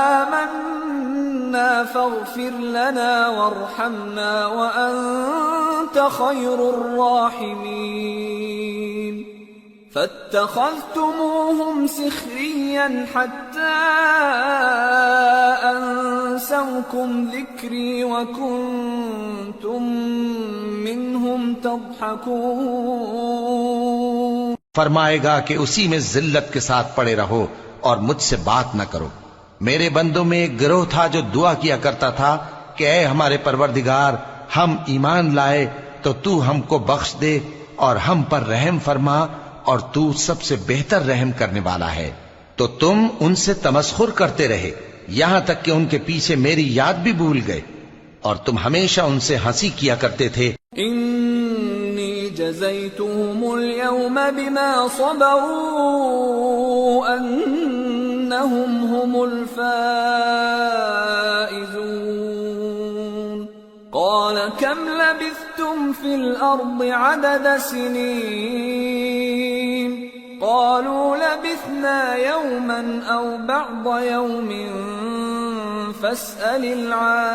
آمنا فاغفر لنا وارحمنا وأنت خير الراحمين فاتخذتموهم سخريا حتى أنسوكم ذكري وكنتم منهم تضحكون فرمائے گا کہ اسی میں ذلت کے ساتھ پڑے رہو اور مجھ سے بات نہ کرو۔ میرے بندوں میں ایک گروہ تھا جو دعا کیا کرتا تھا کہ اے ہمارے پروردگار، ہم ایمان لائے تو تو ہم کو بخش دے اور ہم پر رحم فرما، اور تو سب سے بہتر رحم کرنے والا ہے۔ تو تم ان سے تمسخر کرتے رہے یہاں تک کہ ان کے پیچھے میری یاد بھی بھول گئے، اور تم ہمیشہ ان سے ہنسی کیا کرتے تھے۔ انی جزیتهم اليوم بما صبروا انہم هم الفائزون قال كم لبثتم في الارض عدد سنين قالوا لبثنا يوما او بعض يوم فاسأل العادين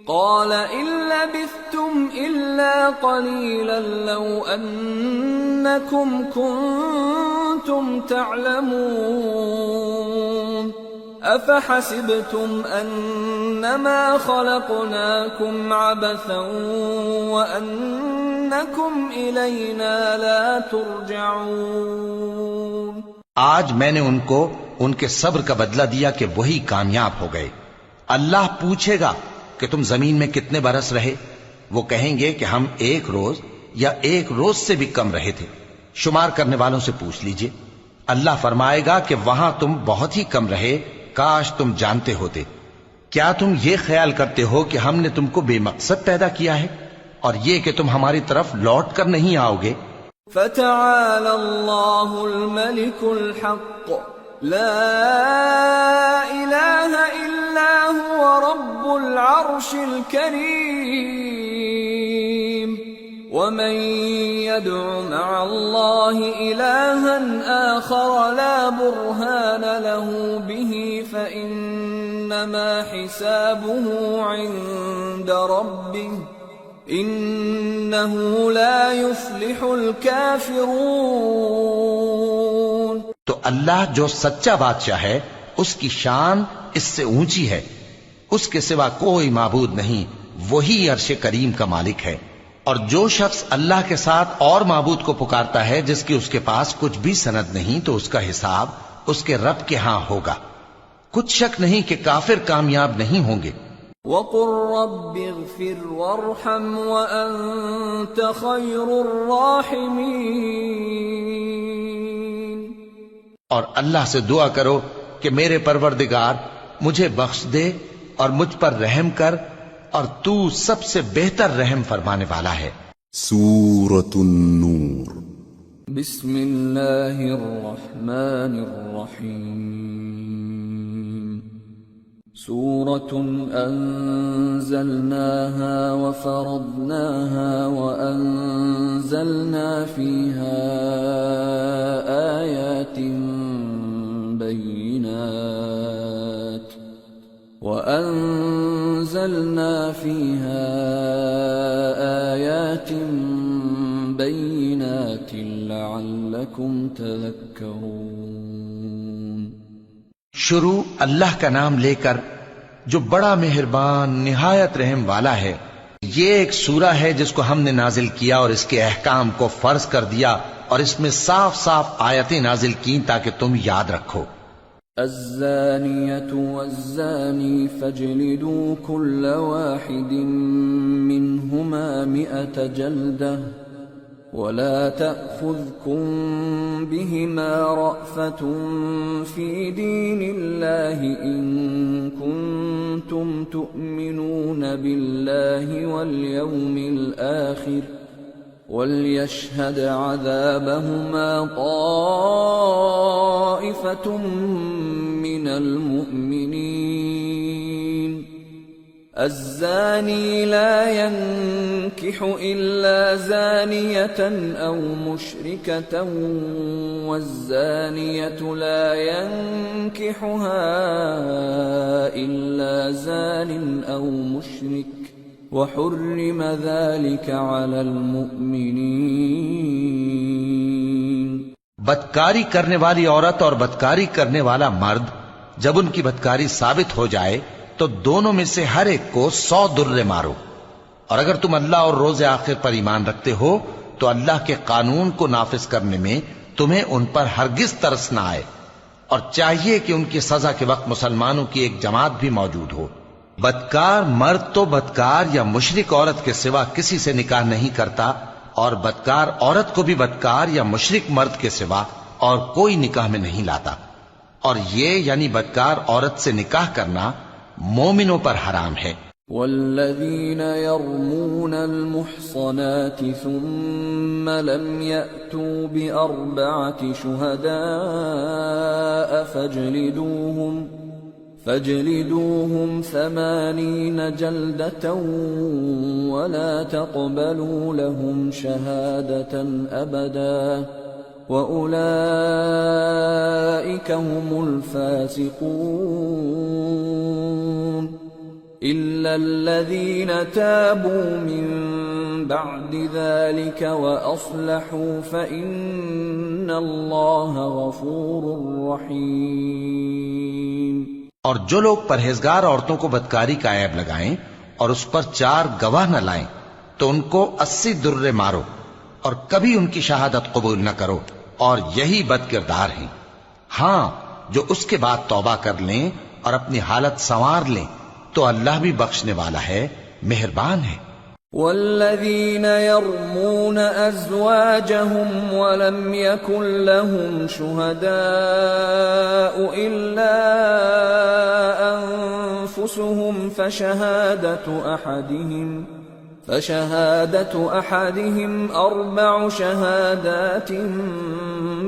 قال إن لبثتم إلا قليلا لو أنكم كنتم تعلمون أفحسبتم أنما خلقناكم عبثا وأنكم إلينا لا ترجعون آج میں نے ان کو ان کے صبر کا بدلہ دیا کہ وہی کامیاب ہو گئے۔ اللہ پوچھے گا کہ تم زمین میں کتنے برس رہے؟ وہ کہیں گے کہ ہم ایک روز یا ایک روز سے بھی کم رہے تھے۔ شمار کرنے والوں سے پوچھ لیجئے۔ اللہ فرمائے گا کہ وہاں تم بہت ہی کم رہے، کاش تم جانتے ہوتے۔ کیا تم یہ خیال کرتے ہو کہ ہم نے تم کو بے مقصد پیدا کیا ہے اور یہ کہ تم ہماری طرف لوٹ کر نہیں آؤ گے؟ فتعالى الله الملك الحق لا إله إلا هو رب العرش الكريم ومن يدع مع الله إلها آخر لا برهان له به فإنما حسابه عند ربه انہو لا یفلح الکافرون۔ تو اللہ جو سچا بادشاہ ہے اس کی شان اس سے اونچی ہے، اس کے سوا کوئی معبود نہیں، وہی عرش کریم کا مالک ہے۔ اور جو شخص اللہ کے ساتھ اور معبود کو پکارتا ہے جس کی اس کے پاس کچھ بھی سند نہیں، تو اس کا حساب اس کے رب کے ہاں ہوگا۔ کچھ شک نہیں کہ کافر کامیاب نہیں ہوں گے۔ وَقُلْ رَبِّ اغْفِرْ وَارْحَمْ وَأَنْتَ خَيْرُ الرَّاحِمِينَ اور اللہ سے دعا کرو کہ میرے پروردگار مجھے بخش دے اور مجھ پر رحم کر، اور تو سب سے بہتر رحم فرمانے والا ہے۔ سورة النور۔ بسم اللہ الرحمن الرحیم سورة أنزلناها وفرضناها وأنزلنا فيها آيات بينات لعلكم تذكرون. شروع اللہ کا نام لے کر جو بڑا مہربان نہایت رحم والا ہے. یہ ایک سورہ ہے جس کو ہم نے نازل کیا اور اس کے احکام کو فرض کر دیا اور اس میں صاف صاف آیتیں نازل کی تاکہ تم یاد رکھو. الزانية والزاني فاجلدوا كل واحد منهما 100 جلدة ولا تأخذكم بهما رأفة في دين الله إن كنتم تؤمنون بالله واليوم الآخر وَلْيَشْهَدْ عَذَابَهُمَا طَائِفَةٌ مِّنَ الْمُؤْمِنِينَ. الزَّانِي لَا يَنكِحُ إِلَّا زَانِيَةً أَوْ مُشْرِكَةً وَالزَّانِيَةُ لَا يَنكِحُهَا إِلَّا زَانٍ أَوْ مُشْرِكٌ وَحُرِّمَ ذَلِكَ عَلَى الْمُؤْمِنِينَ. بدکاری کرنے والی عورت اور بدکاری کرنے والا مرد جب ان کی بدکاری ثابت ہو جائے تو دونوں میں سے ہر ایک کو 100 درے مارو. اور اگر تم اللہ اور روز آخر پر ایمان رکھتے ہو تو اللہ کے قانون کو نافذ کرنے میں تمہیں ان پر ہرگز ترس نہ آئے، اور چاہیے کہ ان کی سزا کے وقت مسلمانوں کی ایک جماعت بھی موجود ہو. بدکار مرد تو بدکار یا مشرک عورت کے سوا کسی سے نکاح نہیں کرتا، اور بدکار عورت کو بھی بدکار یا مشرک مرد کے سوا اور کوئی نکاح میں نہیں لاتا. اور یہ یعنی بدکار عورت سے نکاح کرنا مومنوں پر حرام ہے. والذین یرمون المحصنات ثم لم یأتوا بأربعة شہداء فاجلدوهم 80 جلدة ولا تقبلوا لهم شهادة أبدا وأولئك هم الفاسقون. إلا الذين تابوا من بعد ذلك وأصلحوا فإن الله غفور رحيم. اور جو لوگ پرہیزگار عورتوں کو بدکاری کا عیب لگائیں اور اس پر 4 گواہ نہ لائیں تو ان کو 80 درے مارو اور کبھی ان کی شہادت قبول نہ کرو، اور یہی بد کردار ہیں. ہاں جو اس کے بعد توبہ کر لیں اور اپنی حالت سنوار لیں تو اللہ بھی بخشنے والا ہے، مہربان ہے. والذین یرمون ازواجهم ولم یکن لهم شهداء الا انفسهم فشهادة احدهم 4 شهادات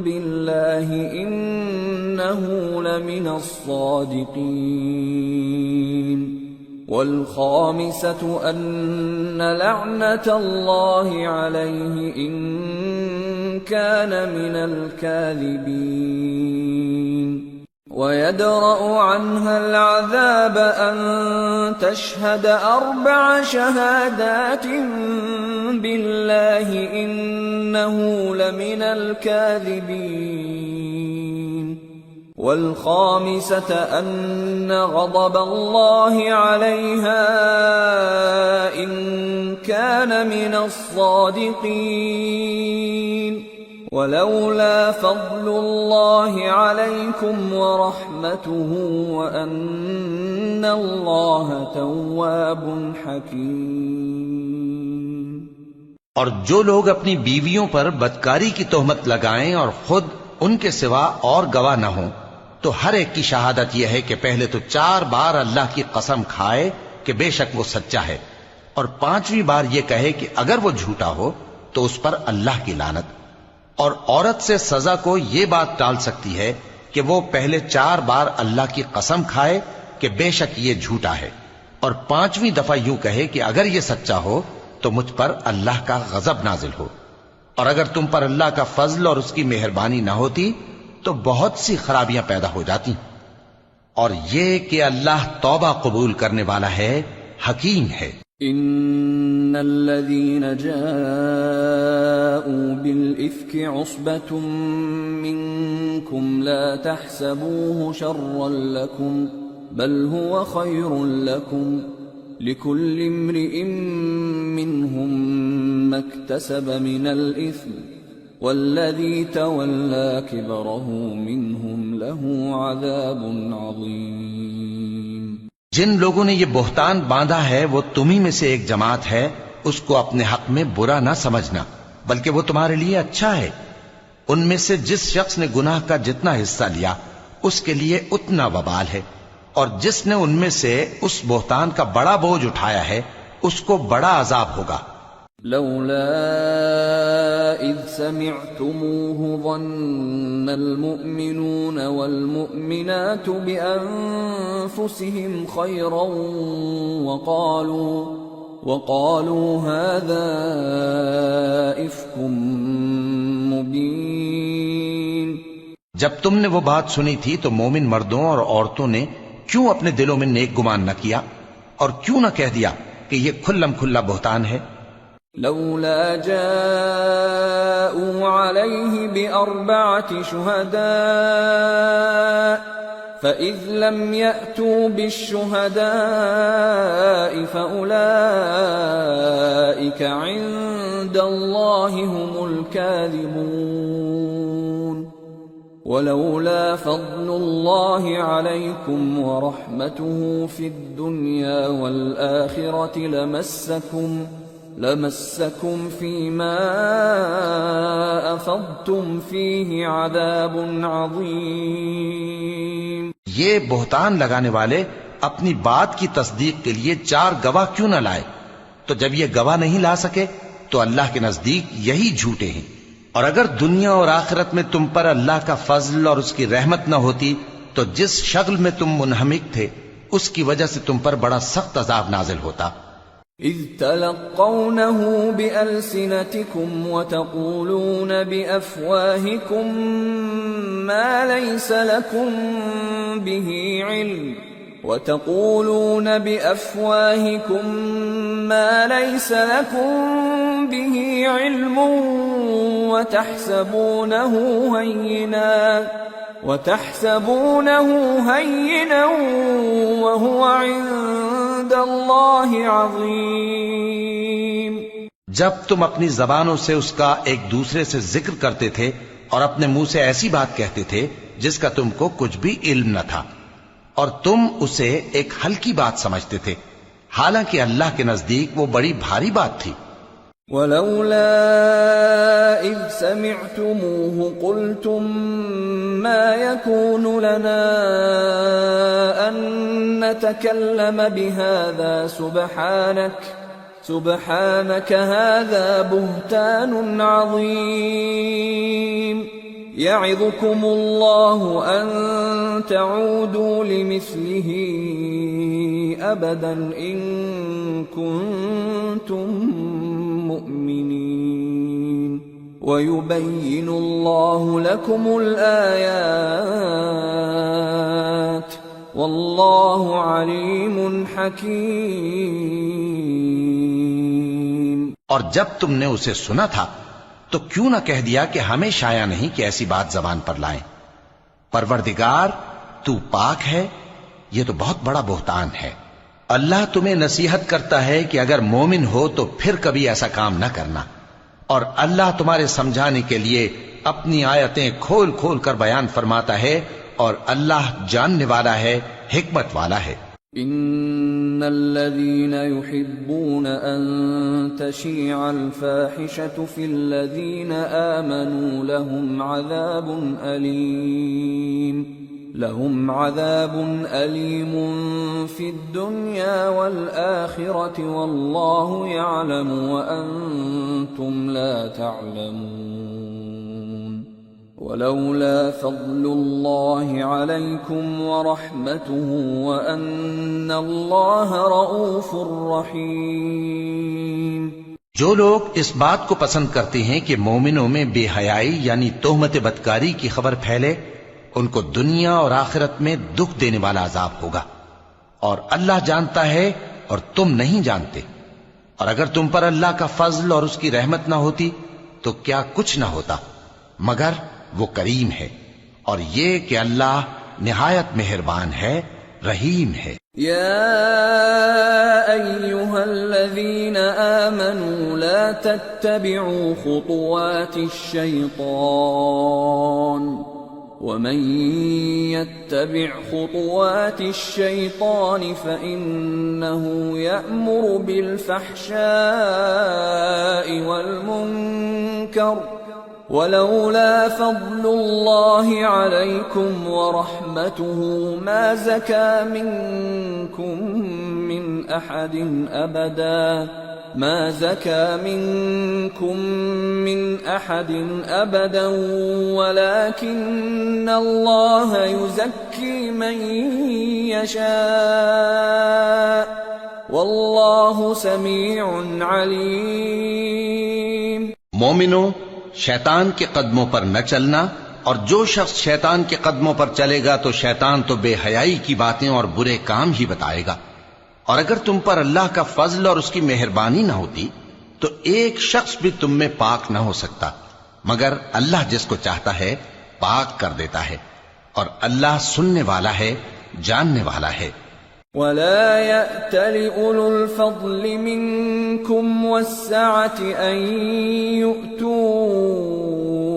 بالله انه لمن الصادقين. والخامسة أن لعنة الله عليه إن كان من الكاذبين. ويدرأ عنها العذاب أن تشهد 4 شهادات بالله إنه لمن الكاذبين. والخامسة أن غضب الله عليها إن كان من الصادقين. ولولا فضل الله عليكم ورحمته وأن الله تواب حكيم. اور جو لوگ اپنی بیویوں پر بدکاری کی تہمت لگائیں اور خود ان کے سوا اور گواہ نہ ہوں تو ہر ایک کی شہادت یہ ہے کہ پہلے تو 4 بار اللہ کی قسم کھائے کہ بے شک وہ سچا ہے، اور 5ویں بار یہ کہے کہ اگر وہ جھوٹا ہو تو اس پر اللہ کی لعنت. اور عورت سے سزا کو یہ بات ٹال سکتی ہے کہ وہ پہلے 4 بار اللہ کی قسم کھائے کہ بے شک یہ جھوٹا ہے، اور 5ویں دفعہ یوں کہے کہ اگر یہ سچا ہو تو مجھ پر اللہ کا غضب نازل ہو، اور اگر تم پر اللہ کا فضل اور اس کی مہربانی نہ ہوتی تو بہت سی خرابیاں پیدا ہو جاتی۔ اور یہ کہ اللہ توبہ قبول کرنے والا ہے، حکیم ہے۔ ان الذين جاءوا بالافك عصبة منكم لا تحسبوه شرا لكم بل هو خير لكم لكل امرئ منهم ما اكتسب من الاثم والذي تولى كبره منهم له عذاب عظيم۔ جن لوگوں نے یہ بہتان باندھا ہے وہ تمہیں میں سے ایک جماعت ہے، اس کو اپنے حق میں برا نہ سمجھنا، بلکہ وہ تمہارے لیے اچھا ہے۔ ان میں سے جس شخص نے گناہ کا جتنا حصہ لیا اس کے لیے اتنا وبال ہے، اور جس نے ان میں سے اس بہتان کا بڑا بوجھ اٹھایا ہے اس کو بڑا عذاب ہوگا۔ لولا اذ سمعتموه ظن المؤمنون والمؤمنات بانفسهم خيرا وقالوا هذا افك مبين۔ جب تم نے وہ بات سنی تھی تو مومن مردوں اور عورتوں نے کیوں اپنے دلوں میں نیک گمان نہ کیا، اور کیوں نہ کہہ دیا کہ یہ کھلم کھلا بہتان ہے؟ لولا جاءوا عليه بأربعة شهداء فإذ لم يأتوا بالشهداء فأولئك عند الله هم الكاذبون۔ ولولا فضل الله عليكم ورحمته في الدنيا والآخرة لمسكم فيما أفضتم فيه عذاب عظيم۔ یہ بہتان لگانے والے اپنی بات کی تصدیق کے لیے 4 گواہ کیوں نہ لائے؟ تو جب یہ گواہ نہیں لا سکے تو اللہ کے نزدیک یہی جھوٹے ہیں۔ اور اگر دنیا اور آخرت میں تم پر اللہ کا فضل اور اس کی رحمت نہ ہوتی تو جس شغل میں تم منہمک تھے اس کی وجہ سے تم پر بڑا سخت عذاب نازل ہوتا۔ اذ تلقونه بألسنتكم وتقولون بأفواهكم ما ليس لكم به علم وتحسبونه هينا وهو عند الله عظيم۔ جب تم اپنی زبانوں سے اس کا ایک دوسرے سے ذکر کرتے تھے اور اپنے منہ سے ایسی بات کہتے تھے جس کا تم کو کچھ بھی علم نہ تھا، اور تم اسے ایک ہلکی بات سمجھتے تھے، حالانکہ اللہ کے نزدیک وہ بڑی بھاری بات تھی۔ ولولا اذ سمعتموه قلتم ما يكون لنا ان نتكلم بهذا سبحانك هذا بهتان عظيم يعظكم الله ان تعودوا لمثله ابدا ان كنتم مؤمنين ويبين الله لكم الآيات والله عليم حكيم۔ اور جب تم نے اسے سنا تھا تو کیوں نہ کہہ دیا کہ ہمیں شایع نہیں کہ ایسی بات زبان پر لائیں؟ پروردگار تو پاک ہے، یہ تو بہت بڑا بہتان ہے۔ اللہ تمہیں نصیحت کرتا ہے کہ اگر مومن ہو تو پھر کبھی ایسا کام نہ کرنا، اور اللہ تمہارے سمجھانے کے لیے اپنی آیتیں کھول کھول کر بیان فرماتا ہے، اور اللہ جاننے والا ہے، حکمت والا ہے۔ ان الذين يحبون ان تشيع الفاحشة في الذين آمنوا لهم عذاب أليم في الدنيا والآخرة والله يعلم وأنتم لا تعلمون۔ ولولا فضل الله عليكم ورحمته وأن الله رؤوف رحيم۔ جو لوگ اس بات کو پسند کرتے ہیں کہ مومنوں میں بے حیائی یعنی تہمت بدکاری کی خبر پھیلے، ان کو دنیا اور آخرت میں دکھ دینے والا عذاب ہوگا، اور اللہ جانتا ہے اور تم نہیں جانتے، اور اگر تم پر اللہ کا فضل اور اس کی رحمت نہ ہوتی تو کیا کچھ نہ ہوتا، مگر وہ کریم ہے، اور یہ کہ اللہ نہایت مہربان ہے، رحیم ہے۔ يا أيها الذين آمنوا لا تتبعوا خطوات الشيطان ومن يتبع خطوات الشيطان فإنه يأمر بالفحشاء والمنكر ولولا فضل الله عليكم ورحمته ما زكى منكم من أحد أبدا ولكن الله يزكي من يشاء والله سميع عليم۔ مومنوں، شیطان کے قدموں پر نہ چلنا، اور جو شخص شیطان کے قدموں پر چلے گا تو شیطان تو بے حیائی کی باتیں اور برے کام ہی بتائے گا، اور اگر تم پر اللہ کا فضل اور اس کی مہربانی نہ ہوتی تو ایک شخص بھی تم میں پاک نہ ہو سکتا، مگر اللہ جس کو چاہتا ہے پاک کر دیتا ہے، اور اللہ سننے والا ہے، جاننے والا ہے۔ ولا يأتل أولو الفضل منكم والسعة أن يؤتوا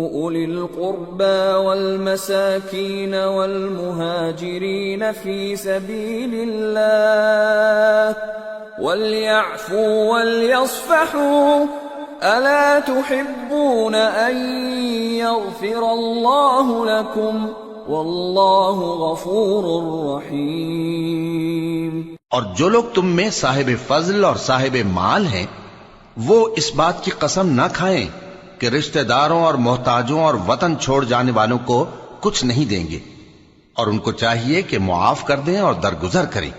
أولي القربى والمساكين والمهاجرين في سبيل الله وليعفوا وليصفحوا ألا تحبون أن يغفر الله لكم واللہ غفور رحیم۔ اور جو لوگ تم میں صاحب فضل اور صاحب مال ہیں وہ اس بات کی قسم نہ کھائیں کہ رشتہ داروں اور محتاجوں اور وطن چھوڑ جانے والوں کو کچھ نہیں دیں گے، اور ان کو چاہیے کہ معاف کر دیں اور درگزر کریں۔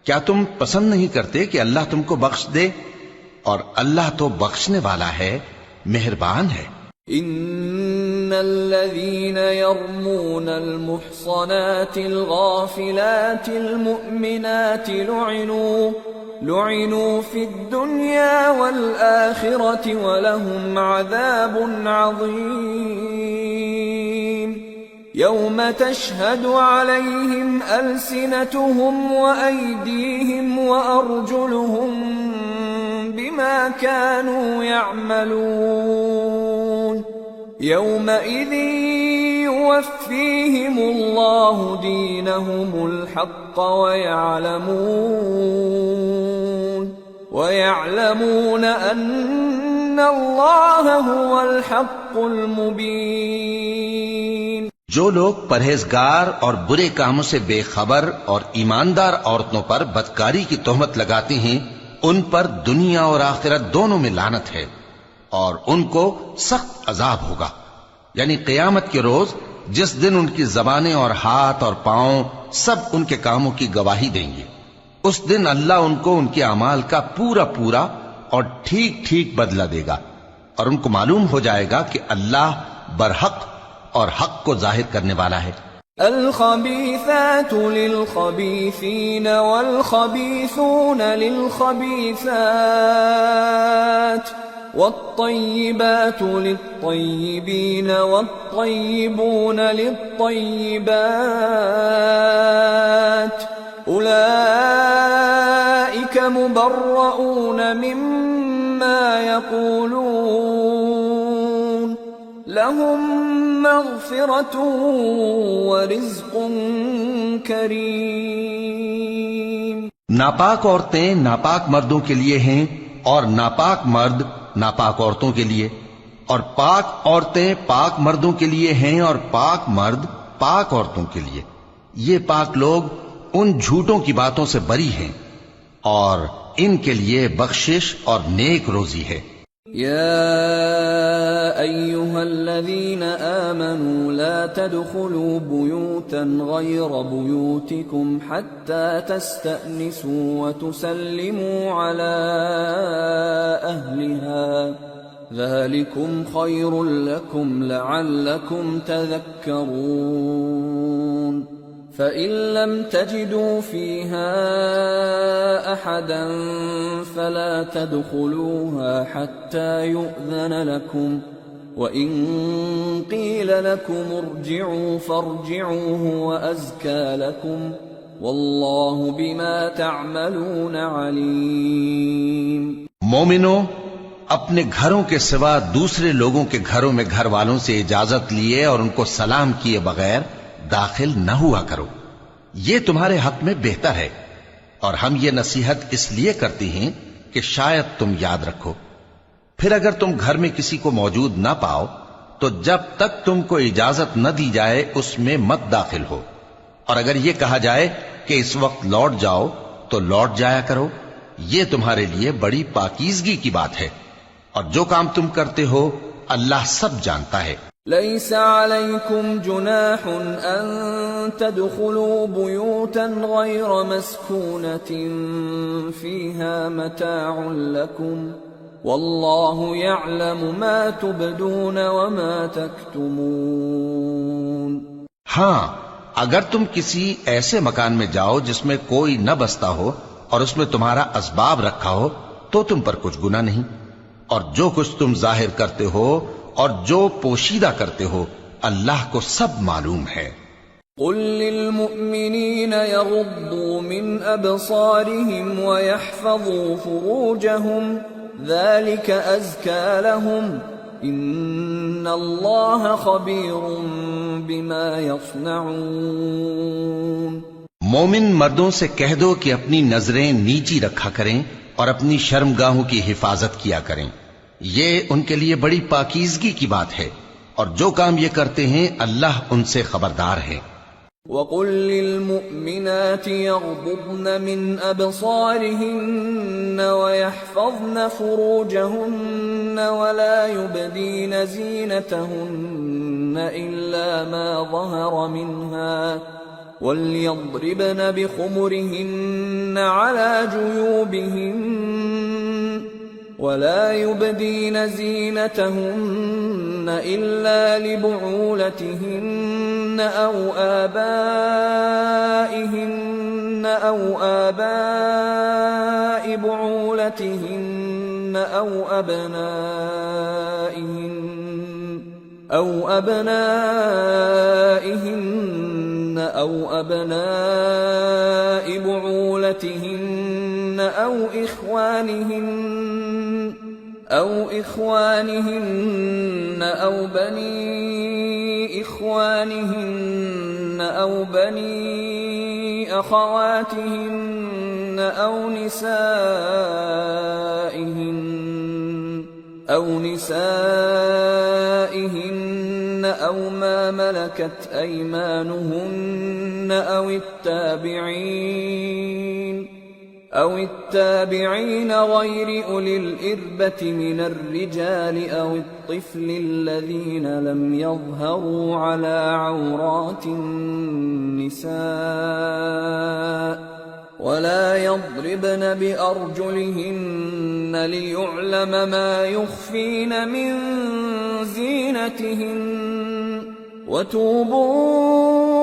کیا تم پسند نہیں کرتے کہ اللہ تم کو بخش دے؟ اور اللہ تو بخشنے والا ہے، مہربان ہے۔ ان الذين يرمون المحصنات الغافلات المؤمنات لعنوا في الدنيا والآخرة ولهم عذاب عظيم يوم تشهد عليهم ألسنتهم وأيديهم وأرجلهم بما كانوا يعملون يومئذ يوفيهم الله دينهم الحق ويعلمون أن الله هو الحق المبين۔ جو لوگ پرہیزگار اور برے کاموں سے بے خبر اور ایماندار عورتوں پر بدکاری کی تہمت لگاتے ہیں ان پر دنیا اور آخرت دونوں میں لعنت ہے، اور ان کو سخت عذاب ہوگا، یعنی قیامت کے روز جس دن ان کی زبانیں اور ہاتھ اور پاؤں سب ان کے کاموں کی گواہی دیں گے۔ اس دن اللہ ان کو ان کے اعمال کا پورا پورا اور ٹھیک ٹھیک بدلہ دے گا، اور ان کو معلوم ہو جائے گا کہ اللہ برحق اور حق کو ظاہر کرنے والا ہے۔ الخبيثات للخبيثين والخبيثون للخبيثات والطيبات للطيبين والطيبون للطيبات أولئك مبرؤون مما يقولون لهم مغفرة ورزق کریم۔ ناپاک عورتیں ناپاک مردوں کے لیے ہیں، اور ناپاک مرد ناپاک عورتوں کے لیے، اور پاک عورتیں پاک مردوں کے لیے ہیں، اور پاک مرد پاک عورتوں کے لیے۔ یہ پاک لوگ ان جھوٹوں کی باتوں سے بری ہیں، اور ان کے لیے بخشش اور نیک روزی ہے۔ يا أيها الذين آمنوا لا تدخلوا بيوتا غير بيوتكم حتى تستأنسوا وتسلموا على أهلها ذلكم خير لكم لعلكم تذكرون فإن لم تجدوا فيها أحدا فلا تدخلوها حتى يؤذن لكم وإن قيل لكم ارجعوا فارجعوا هو أزكى لكم والله بما تعملون عليم. مومنو، اپنے گھروں کے سوا دوسرے لوگوں کے گھروں میں گھر والوں سے اجازت لیے اور ان کو سلام کیے بغیر داخل نہ ہوا کرو، یہ تمہارے حق میں بہتر ہے، اور ہم یہ نصیحت اس لیے کرتے ہیں کہ شاید تم یاد رکھو. پھر اگر تم گھر میں کسی کو موجود نہ پاؤ تو جب تک تم کو اجازت نہ دی جائے اس میں مت داخل ہو، اور اگر یہ کہا جائے کہ اس وقت لوٹ جاؤ تو لوٹ جایا کرو، یہ تمہارے لیے بڑی پاکیزگی کی بات ہے، اور جو کام تم کرتے ہو اللہ سب جانتا ہے. ليس عليكم جناح أن تدخلوا بيوتا غير مسكونة فيها متاع لكم والله يعلم ما تبدون وما تكتمون. ہاں، اگر تم کسی ایسے مکان میں جاؤ جس میں کوئی نہ بستا ہو اور اس میں تمہارا اسباب رکھا ہو تو تم پر کچھ گناہ نہیں، اور جو کچھ تم ظاہر کرتے ہو اور جو پوشیدہ کرتے ہو اللہ کو سب معلوم ہے. قل للمؤمنين يغضوا من أبصارهم ويحفظوا فروجهم ذلك أزكى لهم إن الله خبير بما يصنعون. مومن مردوں سے کہہ دو کہ اپنی نظریں نیچی رکھا کریں اور اپنی شرمگاہوں کی حفاظت کیا کریں، یہ ان کے لیے بڑی پاکیزگی کی بات ہے، اور جو کام یہ کرتے ہیں اللہ ان سے خبردار ہے. وَقُل لِّلْمُؤْمِنَاتِ يَغْضُضْنَ مِنْ أَبْصَارِهِنَّ وَيَحْفَظْنَ فُرُوجَهُنَّ وَلَا يُبْدِينَ زِينَتَهُنَّ إِلَّا مَا ظَهَرَ مِنْهَا وَلْيَضْرِبْنَ بِخُمُرِهِنَّ عَلَى جُيُوبِهِنَّ ولا يبدين زينتهن إلا لبعولتهن أو آبائهن أو آباء بعولتهن أو أبنائهن أو أبناء بعولتهن أو إخوانهن أو بني إخوانهن أو بني أخواتهن أو نسائهن أو ما ملكت أيمانهن أو التابعين غير أولي الإربة من الرجال أو الطفل الذين لم يظهروا على عورات النساء ولا يضربن بأرجلهن ليعلم ما يخفين من زينتهن وتوبوا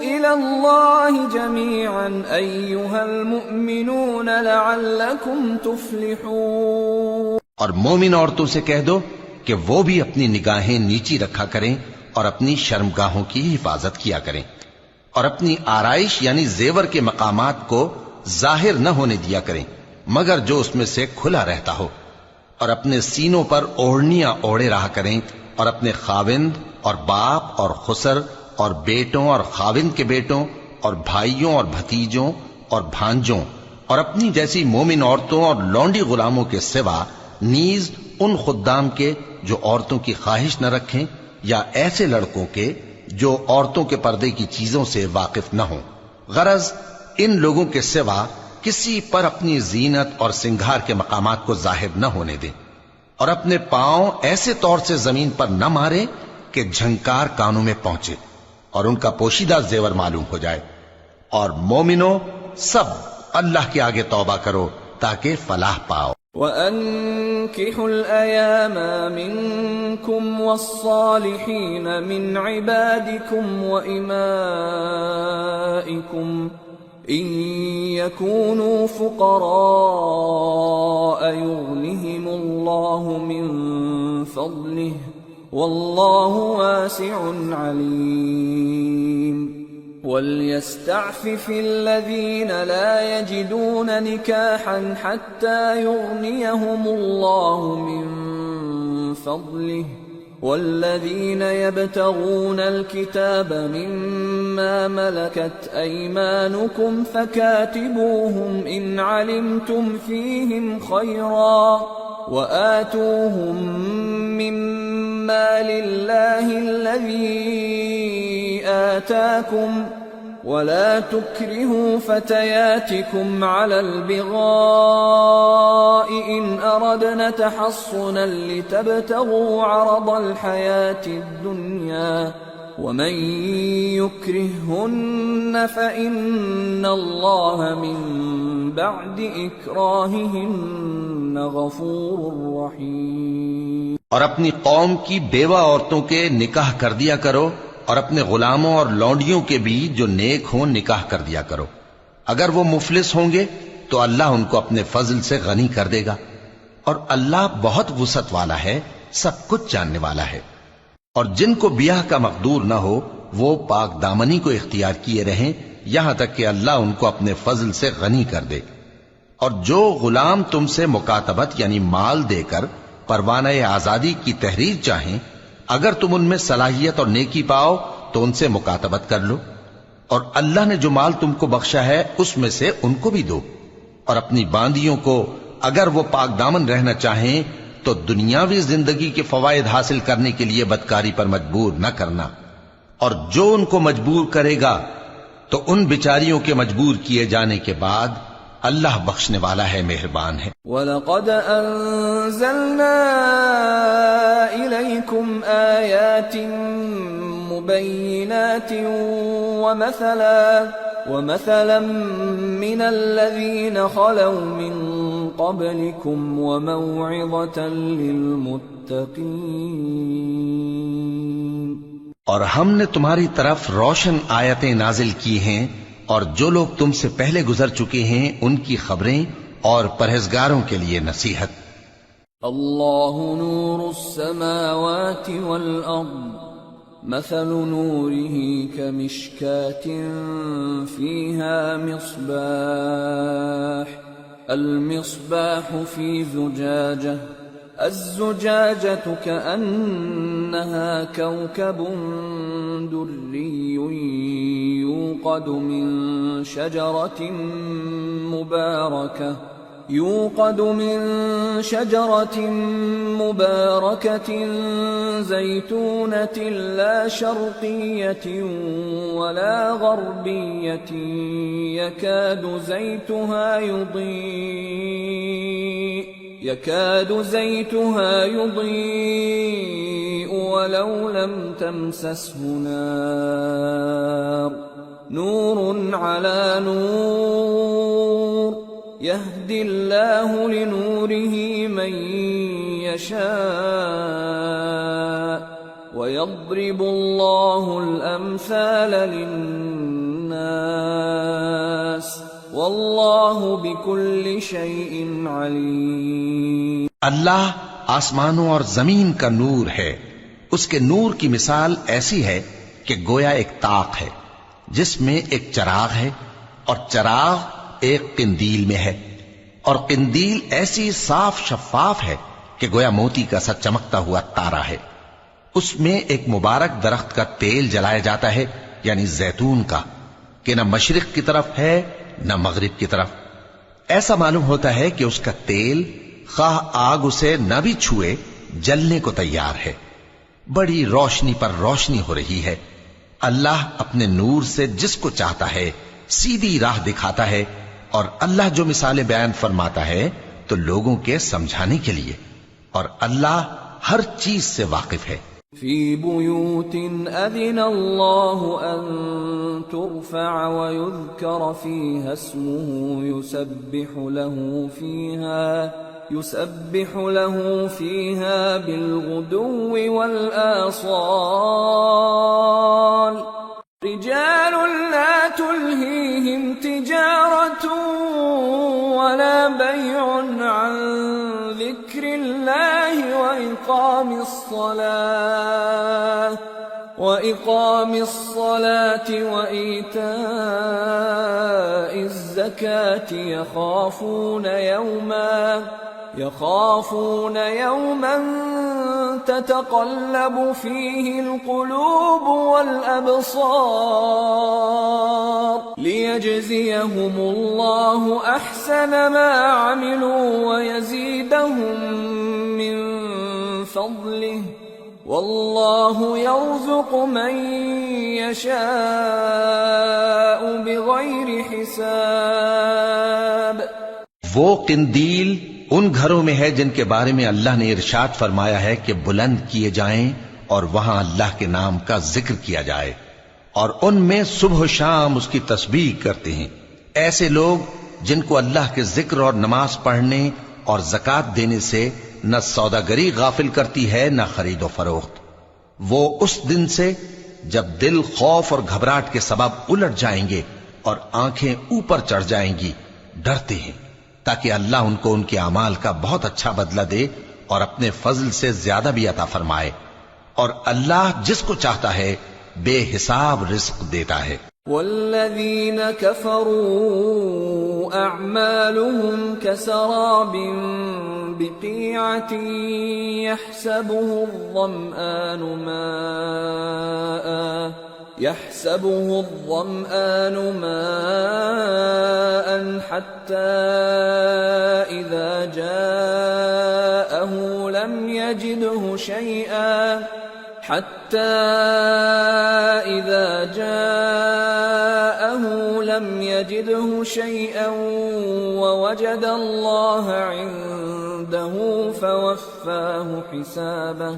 إلى الله جميعا أيها المؤمنون لعلكم تفلحون. اور مومن عورتوں سے کہہ دو کہ وہ بھی اپنی نگاہیں نیچی رکھا کریں اور اپنی شرمگاہوں کی حفاظت کیا کریں، اور اپنی آرائش یعنی زیور کے مقامات کو ظاہر نہ ہونے دیا کریں مگر جو اس میں سے کھلا رہتا ہو، اور اپنے سینوں پر اوڑھنیاں اوڑھے رہا کریں، اور اپنے خاوند اور باپ اور خسر اور بیٹوں اور خاوند کے بیٹوں اور بھائیوں اور بھتیجوں اور بھانجوں اور اپنی جیسی مومن عورتوں اور لونڈی غلاموں کے سوا نیز ان خدام کے جو عورتوں کی خواہش نہ رکھیں، یا ایسے لڑکوں کے جو عورتوں کے پردے کی چیزوں سے واقف نہ ہوں. غرض ان لوگوں کے سوا کسی پر اپنی زینت اور سنگھار کے مقامات کو ظاہر نہ ہونے دیں، اور اپنے پاؤں ایسے طور سے زمین پر نہ مارے کہ جھنکار کانوں میں پہنچے اور ان کا پوشیدہ زیور معلوم ہو جائے. اور مومنو سب اللہ کے آگے توبہ کرو تاکہ فلاح پاؤ. وَأَنكِحُوا الْأَيَامَ مِنكُمْ وَالصَّالِحِينَ مِنْ عِبَادِكُمْ وَإِمَائِكُمْ إِن يَكُونُوا فُقَرَاءَ يُغْنِهِمُ اللَّهُ مِنْ فَضْلِهِ وَاللَّهُ وَاسِعٌ عَلِيمٌ. وَلْيَسْتَعْفِفِ الَّذِينَ لَا يَجِدُونَ نِكَاحًا حَتَّى يُغْنِيَهُمُ اللَّهُ مِنْ فَضْلِهِ وَالَّذِينَ يَبْتَغُونَ الْكِتَابَ مِمَّا مَلَكَتْ أَيْمَانُكُمْ فَكَاتِبُوهُمْ إِنْ عَلِمْتُمْ فِيهِمْ خَيْرًا وَآتُوهُمْ مِمَّا لِلَّهِ الَّذِي آتَاكُمْ وَلَا تُكْرِهُوا فَتَيَاتِكُمْ عَلَى الْبِغَاءِ إِنْ أَرَدْنَ تَحَصُّنًا لِتَبْتَغُوا عَرَضَ الْحَيَاةِ الدُّنْيَا وَمَنْ يُكْرِههُّنَّ فَإِنَّ اللَّهَ مِنْ بَعْدِ إِكْرَاهِهِنَّ غَفُورٌ رَحِيمٌ. اور اپنی قوم کی بیوہ عورتوں کے نکاح کر دیا کرو اور اپنے غلاموں اور لونڈیوں کے بھی جو نیک ہوں نکاح کر دیا کرو. اگر وہ مفلس ہوں گے تو اللہ ان کو اپنے فضل سے غنی کر دے گا اور اللہ بہت وسعت والا ہے، سب کچھ جاننے والا ہے. اور جن کو بیاہ کا مقدور نہ ہو وہ پاک دامنی کو اختیار کیے رہیں یہاں تک کہ اللہ ان کو اپنے فضل سے غنی کر دے. اور جو غلام تم سے مکاتبت یعنی مال دے کر پروانہ آزادی کی تحریر چاہیں، اگر تم ان میں صلاحیت اور نیکی پاؤ تو ان سے مکاتبت کر لو، اور اللہ نے جو مال تم کو بخشا ہے اس میں سے ان کو بھی دو. اور اپنی باندیوں کو اگر وہ پاک دامن رہنا چاہیں تو دنیاوی زندگی کے فوائد حاصل کرنے کے لیے بدکاری پر مجبور نہ کرنا، اور جو ان کو مجبور کرے گا تو ان بیچاریوں کے مجبور کیے جانے کے بعد اللہ بخشنے والا ہے، مہربان ہے. وَلَقَدْ أَنزَلْنَا إِلَيْكُمْ آيَاتٍ مُبَيِّنَاتٍ وَمَثَلًا مِّنَ الَّذِينَ خَلَوْا مِن قَبْلِكُمْ وَمَوْعِظَةً لِّلْمُتَّقِينَ. اور ہم نے تمہاری طرف روشن آیتیں نازل کی ہیں اور جو لوگ تم سے پہلے گزر چکے ہیں ان کی خبریں اور پرہیزگاروں کے لیے نصیحت. اللہ نور السماوات والارض مثل نوره كمشكاة فيها مصباح المصباح في زجاجة الزجاجة كأنها كوكب دري يوقد من شجرة مباركة زيتونة لا شرقية ولا غربية يكاد زيتها يضيء ولو لم تمسسه نار نور على نور يهدي الله لنوره من يشاء ويضرب الله الأمثال للناس واللہ بکل شیء علیم. اللہ آسمانوں اور زمین کا نور ہے. اس کے نور کی مثال ایسی ہے کہ گویا ایک طاق ہے جس میں ایک چراغ ہے اور چراغ ایک قندیل میں ہے، اور قندیل ایسی صاف شفاف ہے کہ گویا موتی کا سا چمکتا ہوا تارا ہے. اس میں ایک مبارک درخت کا تیل جلایا جاتا ہے یعنی زیتون کا، کہ نہ مشرق کی طرف ہے نہ مغرب کی طرف. ایسا معلوم ہوتا ہے کہ اس کا تیل خواہ آگ اسے نہ بھی چھوئے جلنے کو تیار ہے. بڑی روشنی پر روشنی ہو رہی ہے. اللہ اپنے نور سے جس کو چاہتا ہے سیدھی راہ دکھاتا ہے، اور اللہ جو مثالیں بیان فرماتا ہے تو لوگوں کے سمجھانے کے لیے. اور اللہ ہر چیز سے واقف ہے. في بيوت أذن الله أن ترفع ويذكر فيها اسمه يسبح له فيها بالغدو والآصال رجال لا تلهيهم تجارة ولا بيع عن ذكر الله وإقام الصلاة وإيتاء الزكاة يخافون يوما تتقلب فيه القلوب والأبصار ليجزيهم الله أحسن ما عملوا ويزيدهم من فضله والله يرزق من يشاء بغير حساب. وہ قندیل ان گھروں میں ہے جن کے بارے میں اللہ نے ارشاد فرمایا ہے کہ بلند کیے جائیں اور وہاں اللہ کے نام کا ذکر کیا جائے، اور ان میں صبح و شام اس کی تسبیح کرتے ہیں. ایسے لوگ جن کو اللہ کے ذکر اور نماز پڑھنے اور زکوٰۃ دینے سے نہ سوداگری غافل کرتی ہے نہ خرید و فروخت. وہ اس دن سے جب دل خوف اور گھبراہٹ کے سبب الٹ جائیں گے اور آنکھیں اوپر چڑھ جائیں گی ڈرتے ہیں، تاکہ اللہ ان کو ان کے اعمال کا بہت اچھا بدلہ دے اور اپنے فضل سے زیادہ بھی عطا فرمائے. اور اللہ جس کو چاہتا ہے بے حساب رزق دیتا ہے. والذين كفروا أعمالهم كسراب بقيعة يحسبه الظمآن ماء حتى إذا جاءه لم يجده شيئا ووجد الله عنده فوفاه حسابه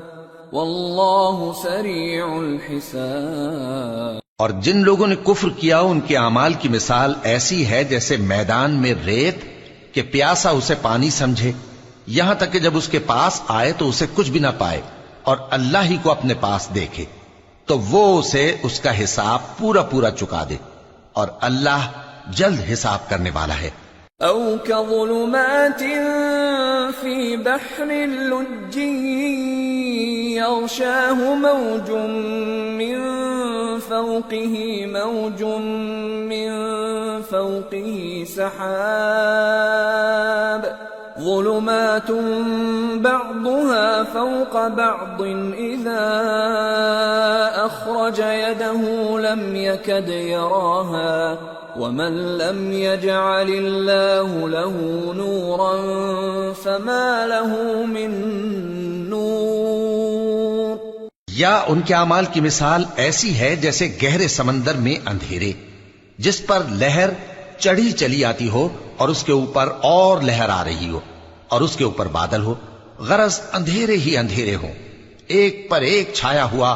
والله سريع الحساب. اور جن لوگوں نے کفر کیا ان کے اعمال کی مثال ایسی ہے جیسے میدان میں ریت کہ پیاسا اسے پانی سمجھے، یہاں تک کہ جب اس کے پاس آئے تو اسے کچھ بھی نہ پائے اور اللہ ہی کو اپنے پاس دیکھے تو وہ اسے اس کا حساب پورا پورا چکا دے، اور اللہ جلد حساب کرنے والا ہے. او كظلمات في بحر لجي يغشاه موج من فوقه سحاب ظلمات بعضها فوق بعض إذا أخرج يده لم يكد يراها ومن لم يجعل الله له نورا فما له من نور. یا ان کے اعمال کی مثال ایسی ہے جیسے گہرے سمندر میں اندھیرے جس پر لہر چڑھی چلی آتی ہو اور اس کے اوپر اور لہر آ رہی ہو اور اس کے اوپر بادل ہو، غرض اندھیرے ہی اندھیرے ہوں، ایک پر ایک چھایا ہوا،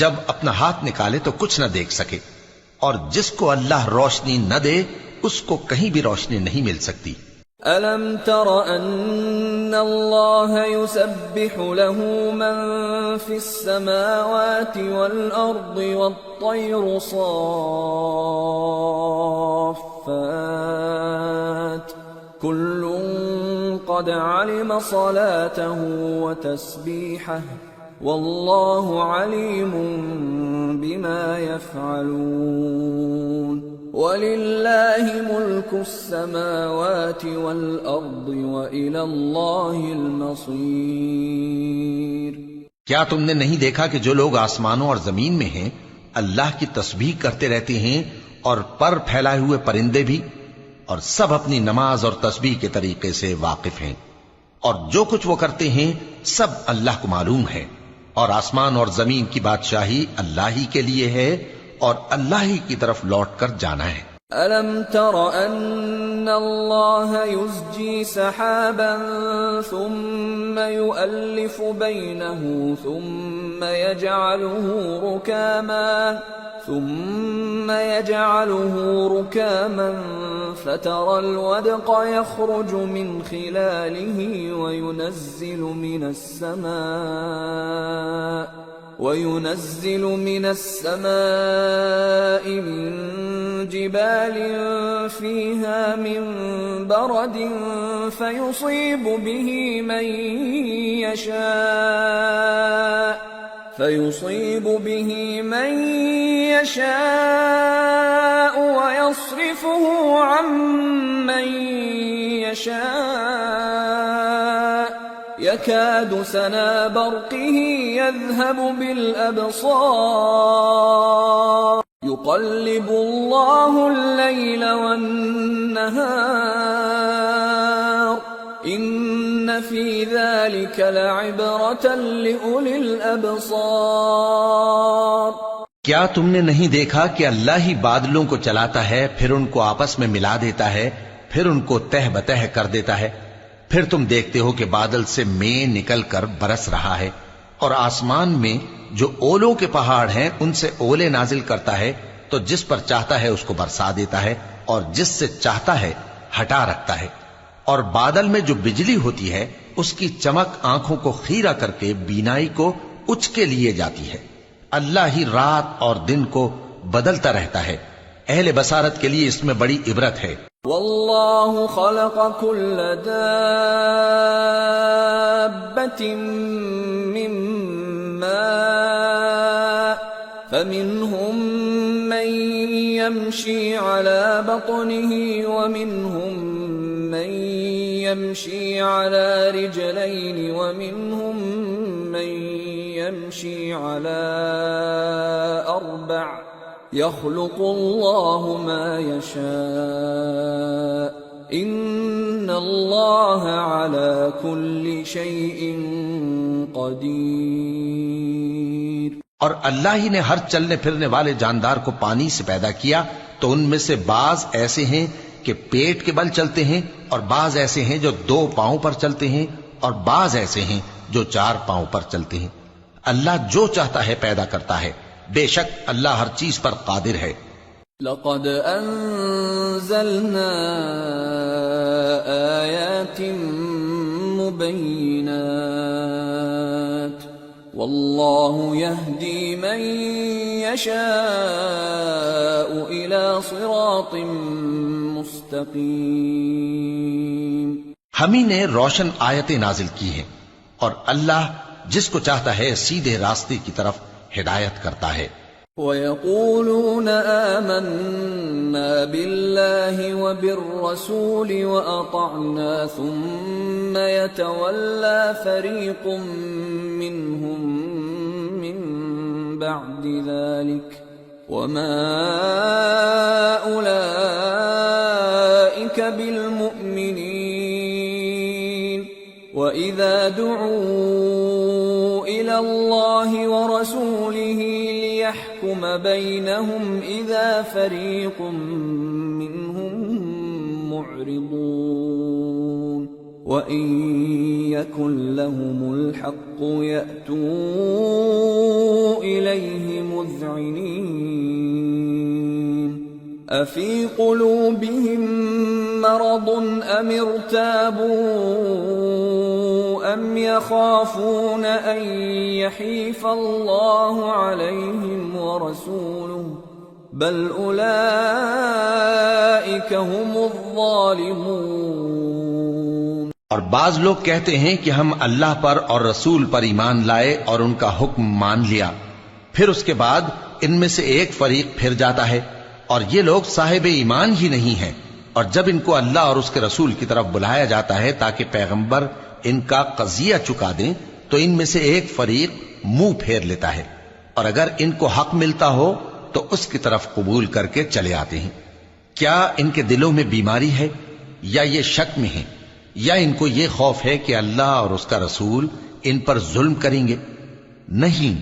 جب اپنا ہاتھ نکالے تو کچھ نہ دیکھ سکے. اور جس کو اللہ روشنی نہ دے اس کو کہیں بھی روشنی نہیں مل سکتی. أَلَمْ تَرَ أَنَّ اللَّهَ يُسَبِّحُ لَهُ مَن فِي السَّمَاوَاتِ وَالْأَرْضِ وَالطَّيْرُ صَافَّاتٍ كُلٌّ قَدْ عَلِمَ صَلَاتَهُ وَتَسْبِيحَهُ وَاللَّهُ عَلِيمٌ بِمَا يَفْعَلُونَ. وَلِلَّهِ مُلْكُ السَّمَاوَاتِ وَالْأَرْضِ وَإِلَى اللَّهِ الْمَصِيرُ. کیا تم نے نہیں دیکھا کہ جو لوگ آسمانوں اور زمین میں ہیں اللہ کی تسبیح کرتے رہتے ہیں اور پر پھیلائے ہوئے پرندے بھی، اور سب اپنی نماز اور تسبیح کے طریقے سے واقف ہیں، اور جو کچھ وہ کرتے ہیں سب اللہ کو معلوم ہے. اور آسمان اور زمین کی بادشاہی اللہ ہی کے لیے ہے اور اللہ ہی کی طرف لوٹ کر جانا ہے. أَلَمْ تَرَ أَنَّ الله يزجي سحابا ثم يؤلف بينه ثم يجعله ركاما فترى الودق يخرج من خلاله وينزل من السماء من جبال فيها من برد فيصيب به من يشاء ويصرفه عن من يشاء يكاد سنا برقه يذهب بالأبصار يقلب الله الليل والنهار إن في ذلك لعبرة لأولي الأبصار. کیا تم نے نہیں دیکھا کہ اللہ ہی بادلوں کو چلاتا ہے، پھر ان کو آپس میں ملا دیتا ہے، پھر ان کو تہ بتہ کر دیتا ہے، پھر تم دیکھتے ہو کہ بادل سے مے نکل کر برس رہا ہے، اور آسمان میں جو اولوں کے پہاڑ ہیں ان سے اولے نازل کرتا ہے، تو جس پر چاہتا ہے اس کو برسا دیتا ہے اور جس سے چاہتا ہے ہٹا رکھتا ہے. اور بادل میں جو بجلی ہوتی ہے اس کی چمک آنکھوں کو خیرہ کر کے بینائی کو اچ کے لیے جاتی ہے. اللہ ہی رات اور دن کو بدلتا رہتا ہے. اہل بصارت کے لیے اس میں بڑی عبرت ہے. واللہ خلق كل دابة من ماء فمنهم من يمشي على بطنه ومنهم من يمشي على رجلين ومنهم من يمشي على أربع يخلق الله ما يشاء إن الله على كل شيء قدير. اور اللہ ہی نے ہر چلنے پھرنے والے جاندار کو پانی سے پیدا کیا، تو ان میں سے بعض ایسے ہیں کہ پیٹ کے بل چلتے ہیں، اور بعض ایسے ہیں جو 2 پاؤں پر چلتے ہیں، اور بعض ایسے ہیں جو 4 پاؤں پر چلتے ہیں. اللہ جو چاہتا ہے پیدا کرتا ہے. بے شک اللہ ہر چیز پر قادر ہے. لقد انزلنا آیات مبینات واللہ یہدی من یشاء الى صراط مستقیم. ہم ہی نے روشن آیتیں نازل کی ہیں، اور اللہ جس کو چاہتا ہے سیدھے راستے کی طرف ہدایت کرتا ہے. وَيَقُولُونَ آمَنَّا بِاللَّهِ وَبِالرَّسُولِ وَأَطَعْنَا ثُمَّ يَتَوَلَّى فَرِيقٌ مِّنْهُمْ مِّن بَعْدِ ذَلِكَ وَمَا أُولَئِكَ بِالْمُؤْمِنِينَ. وَإِذَا دُعُوا إِلَى اللَّهِ وَرَسُولِهِ لِيَحْكُمَ بَيْنَهُمْ إِذَا فَرِيقٌ مِّنْهُمْ مُعْرِضُونَ. وَإِن يَكُن لَّهُمُ الْحَقُّ يَأْتُوا إِلَيْهِ مُذْعِنِينَ. أَفِي قُلُوبِهِم مَّرَضٌ أَمِ ارْتَابُوا أَمْ يَخَافُونَ أَن يَحِيفَ اللَّهُ عَلَيْهِمْ وَرَسُولُهُ بَلْ أُولَئِكَ هُمُ الظَّالِمُونَ. اور بعض لوگ کہتے ہیں کہ ہم اللہ پر اور رسول پر ایمان لائے اور ان کا حکم مان لیا، پھر اس کے بعد ان میں سے ایک فریق پھر جاتا ہے، اور یہ لوگ صاحب ایمان ہی نہیں ہیں. اور جب ان کو اللہ اور اس کے رسول کی طرف بلایا جاتا ہے تاکہ پیغمبر ان کا قضیہ چکا دیں، تو ان میں سے ایک فریق منہ پھیر لیتا ہے، اور اگر ان کو حق ملتا ہو تو اس کی طرف قبول کر کے چلے آتے ہیں. کیا ان کے دلوں میں بیماری ہے، یا یہ شک میں ہیں، یا ان کو یہ خوف ہے کہ اللہ اور اس کا رسول ان پر ظلم کریں گے؟ نہیں،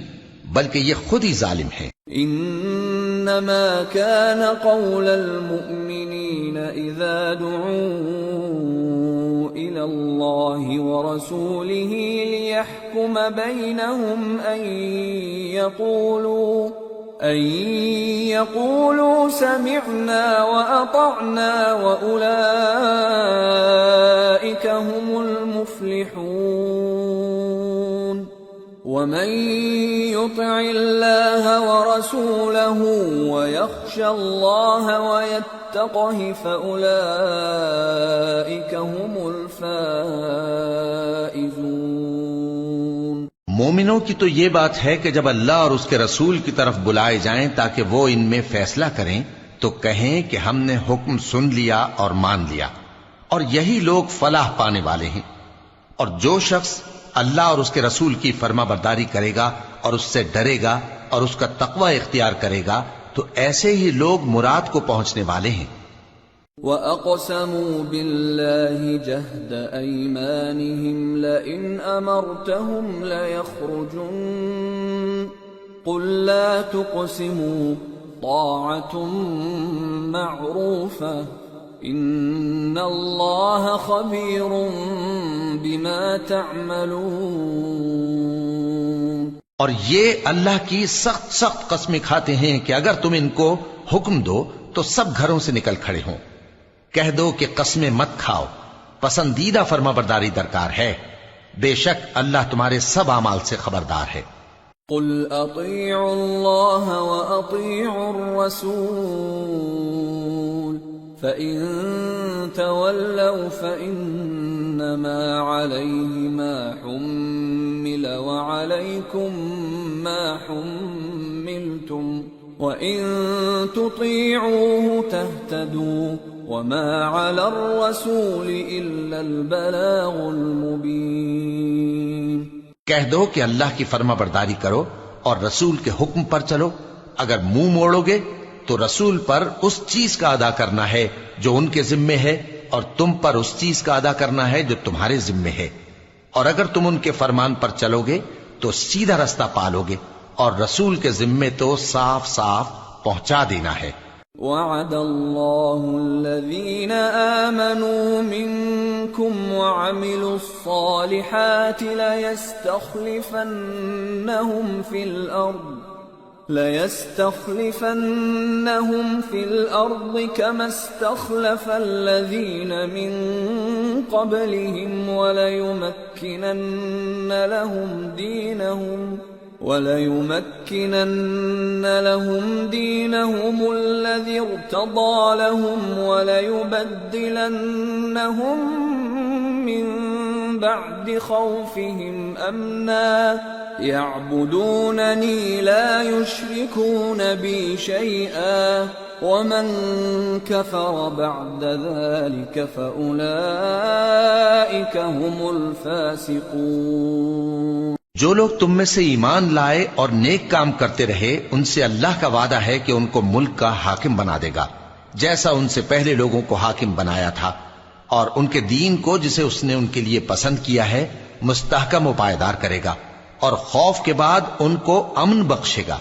بلکہ یہ خود ہی ظالم ہیں. انما كان قول المؤمنين إذا دعوا إلى الله ورسوله ليحكم بينهم أن يقولوا سمعنا وأطعنا وأولئك هم المفلحون ومن يطع الله ورسوله ويخشى الله ويتقه فأولئك هم الفائزون۔ مومنوں کی تو یہ بات ہے کہ جب اللہ اور اس کے رسول کی طرف بلائے جائیں تاکہ وہ ان میں فیصلہ کریں تو کہیں کہ ہم نے حکم سن لیا اور مان لیا، اور یہی لوگ فلاح پانے والے ہیں۔ اور جو شخص اللہ اور اس کے رسول کی فرما برداری کرے گا اور اس سے ڈرے گا اور اس کا تقوی اختیار کرے گا تو ایسے ہی لوگ مراد کو پہنچنے والے ہیں۔ وَأَقْسَمُوا بِاللَّهِ جَهْدَ أَيْمَانِهِمْ لَئِنْ أَمَرْتَهُمْ لَيَخْرُجُنَّ قُلْ لَا تُقْسِمُوا طَاعَةٌ مَّعْرُوفَةٌ إِنَّ اللَّهَ خَبِيرٌ بِمَا تَعْمَلُونَ۔ اور یہ اللہ کی سخت سخت قسمیں کھاتے ہیں کہ اگر تم ان کو حکم دو تو سب گھروں سے نکل کھڑے ہوں۔ کہہ دو کہ قسمیں مت کھاؤ، پسندیدہ فرما برداری درکار ہے، بے شک اللہ تمہارے سب اعمال سے خبردار ہے۔ قل اطیعوا اللہ واطیعوا الرسول فإن تولوا فإنما عليه ما حمل وعليكم ما حملتم وَإِن تُطِيعُوهُ تَهْتَدُوا وَمَا عَلَى الرَّسُولِ إِلَّا الْبَلَاغُ الْمُبِينُ۔ کہہ دو کہ اللہ کی فرما برداری کرو اور رسول کے حکم پر چلو، اگر منہ موڑو گے تو رسول پر اس چیز کا ادا کرنا ہے جو ان کے ذمے ہے، اور تم پر اس چیز کا ادا کرنا ہے جو تمہارے ذمے ہے، اور اگر تم ان کے فرمان پر چلو گے تو سیدھا رستہ پالو گے، اور رسول کے ذمے تو صاف صاف پہنچا دینا ہے۔ وعد اللہ الذین آمنوا منکم وعملوا الصالحات لَيَسْتَخْلِفَنَّهُمْ فِي الْأَرْضِ كَمَا اسْتَخْلَفَ الَّذِينَ مِنْ قَبْلِهِمْ وَلَيُمَكِّنَنَّ لَهُمْ دِينَهُمُ الَّذِي ارْتَضَىٰ لَهُمْ وَلَيُبَدِّلَنَّهُمْ مِنْ بَعْدِ خَوْفِهِمْ أَمْنًا يَعْبُدُونَنِي لَا يُشْرِكُونَ بِي شَيْئًا وَمَنْ كَفَرَ بَعْدَ ذَلِكَ فَأُولَئِكَ هُمُ الْفَاسِقُونَ۔ جو لوگ تم میں سے ایمان لائے اور نیک کام کرتے رہے ان سے اللہ کا وعدہ ہے کہ ان کو ملک کا حاکم بنا دے گا، جیسا ان سے پہلے لوگوں کو حاکم بنایا تھا، اور ان کے دین کو جسے اس نے ان کے لیے پسند کیا ہے مستحکم و پائیدار کرے گا، اور خوف کے بعد ان کو امن بخشے گا۔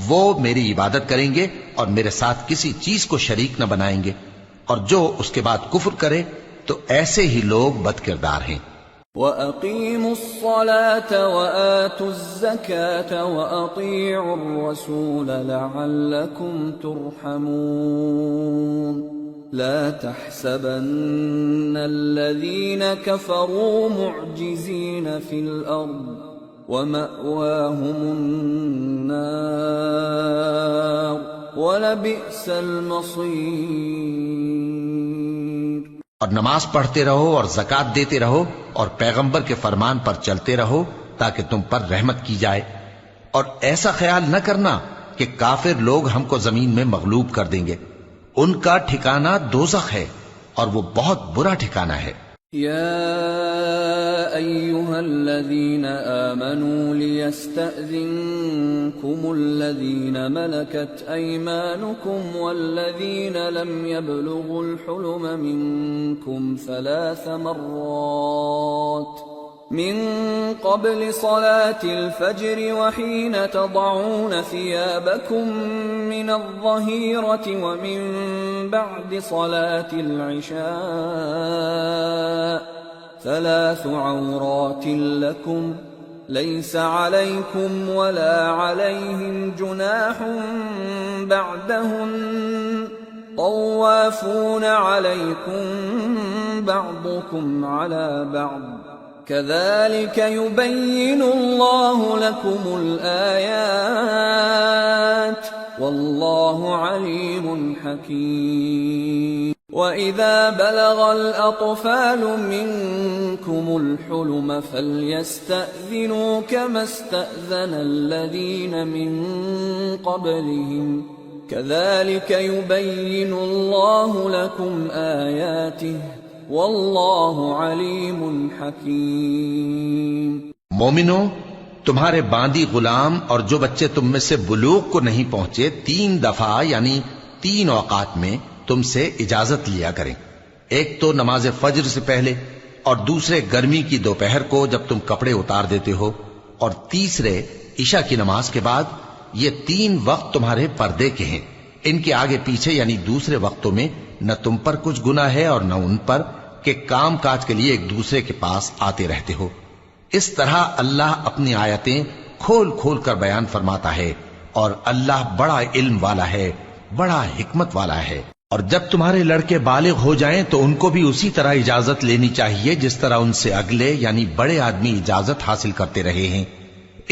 وہ میری عبادت کریں گے اور میرے ساتھ کسی چیز کو شریک نہ بنائیں گے، اور جو اس کے بعد کفر کرے تو ایسے ہی لوگ بد کردار ہیں۔ وَأَقِيمُوا الصَّلَاةَ وَآتُوا الزَّكَاةَ وَأَطِيعُوا الرَّسُولَ لَعَلَّكُمْ تُرْحَمُونَ۔ لا تحسبن الذين كفروا معجزين في الأرض ومأواهم النار وَلَبِئْسَ الْمَصِيرُ۔ اور نماز پڑھتے رہو اور زکوٰۃ دیتے رہو اور پیغمبر کے فرمان پر چلتے رہو تاکہ تم پر رحمت کی جائے، اور ایسا خیال نہ کرنا کہ کافر لوگ ہم کو زمین میں مغلوب کر دیں گے، ان کا ٹھکانہ دوزخ ہے اور وہ بہت برا ٹھکانہ ہے۔ یا ایھا الذین آمنوا لیستأذنکم الذین ملکت ایمانکم والذین لم یبلغوا الحلم منکم ثلاث مرات من قبل صلاة الفجر وحين تضعون ثيابكم من الظهيرة ومن بعد صلاة العشاء 3 عورات لكم ليس عليكم ولا عليهم جناح بعدهن طوافون عليكم بعضكم على بعض كذلك يبين الله لكم الآيات والله عليم حكيم وَإِذَا بَلَغَ الْأَطْفَالُ مِنكُمُ الْحُلُمَ فَلْيَسْتَأْذِنُوا كَمَا اسْتَأْذَنَ الَّذِينَ مِن قَبْلِهِمْ كَذَلِكَ يُبَيِّنُ اللَّهُ لَكُمْ آيَاتِهِ وَاللَّهُ عَلِيمٌ حَكِيمٌ۔ مومنو، تمہارے باندی غلام اور جو بچے تم میں سے بلوغ کو نہیں پہنچے 3 دفعہ یعنی 3 اوقات میں تم سے اجازت لیا کریں، ایک تو نماز فجر سے پہلے، اور دوسرے گرمی کی دوپہر کو جب تم کپڑے اتار دیتے ہو، اور تیسرے عشاء کی نماز کے بعد۔ یہ 3 وقت تمہارے پردے کے ہیں، ان کے آگے پیچھے یعنی دوسرے وقتوں میں نہ تم پر کچھ گناہ ہے اور نہ ان پر کہ کام کاج کے لیے ایک دوسرے کے پاس آتے رہتے ہو۔ اس طرح اللہ اپنی آیتیں کھول کھول کر بیان فرماتا ہے، اور اللہ بڑا علم والا ہے، بڑا حکمت والا ہے۔ اور جب تمہارے لڑکے بالغ ہو جائیں تو ان کو بھی اسی طرح اجازت لینی چاہیے جس طرح ان سے اگلے یعنی بڑے آدمی اجازت حاصل کرتے رہے ہیں۔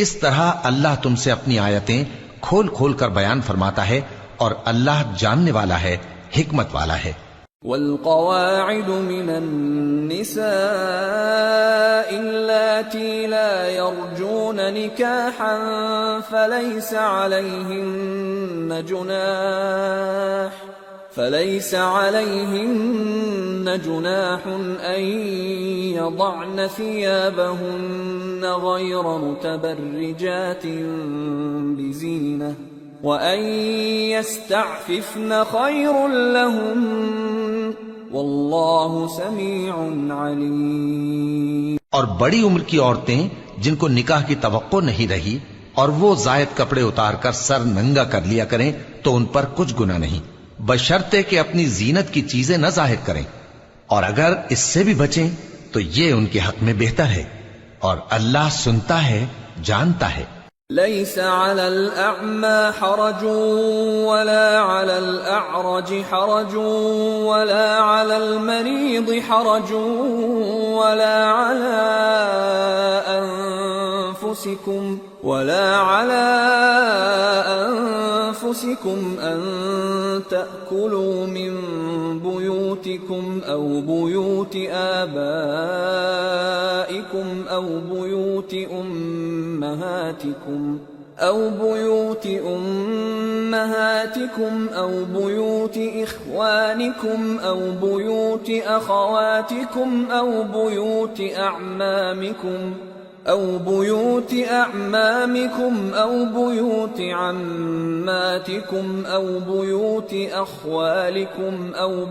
اس طرح اللہ تم سے اپنی آیتیں کھول کھول کر بیان فرماتا ہے، اور اللہ جاننے والا ہے، حکمت والا ہے۔ والقواعد من النساء اللاتي لا يرجون نكاحا فليس عليهن جناح أن يضعن ثيابهن غير متبرجات بزينة وأن يستعففن خير لهم والله سميع عليم۔ اور بڑی عمر کی عورتیں جن کو نکاح کی توقع نہیں رہی اور وہ زائد کپڑے اتار کر سر ننگا کر لیا کریں تو ان پر کچھ گناہ نہیں، بشرطے کہ اپنی زینت کی چیزیں نہ ظاہر کریں، اور اگر اس سے بھی بچیں تو یہ ان کے حق میں بہتر ہے، اور اللہ سنتا ہے، جانتا ہے۔ ليس على الأعمى حرج ولا على الأعرج حرج ولا على المريض حرج ولا على أنفسكم أن تأكلوا من بيوتكم أو بيوت آبائكم أو بيوت أمهاتكم أو بيوت إخوانكم أو بيوت أخواتكم أو بيوت أعمامكم أو بيوت عماتكم أو بيوت أخوالكم أو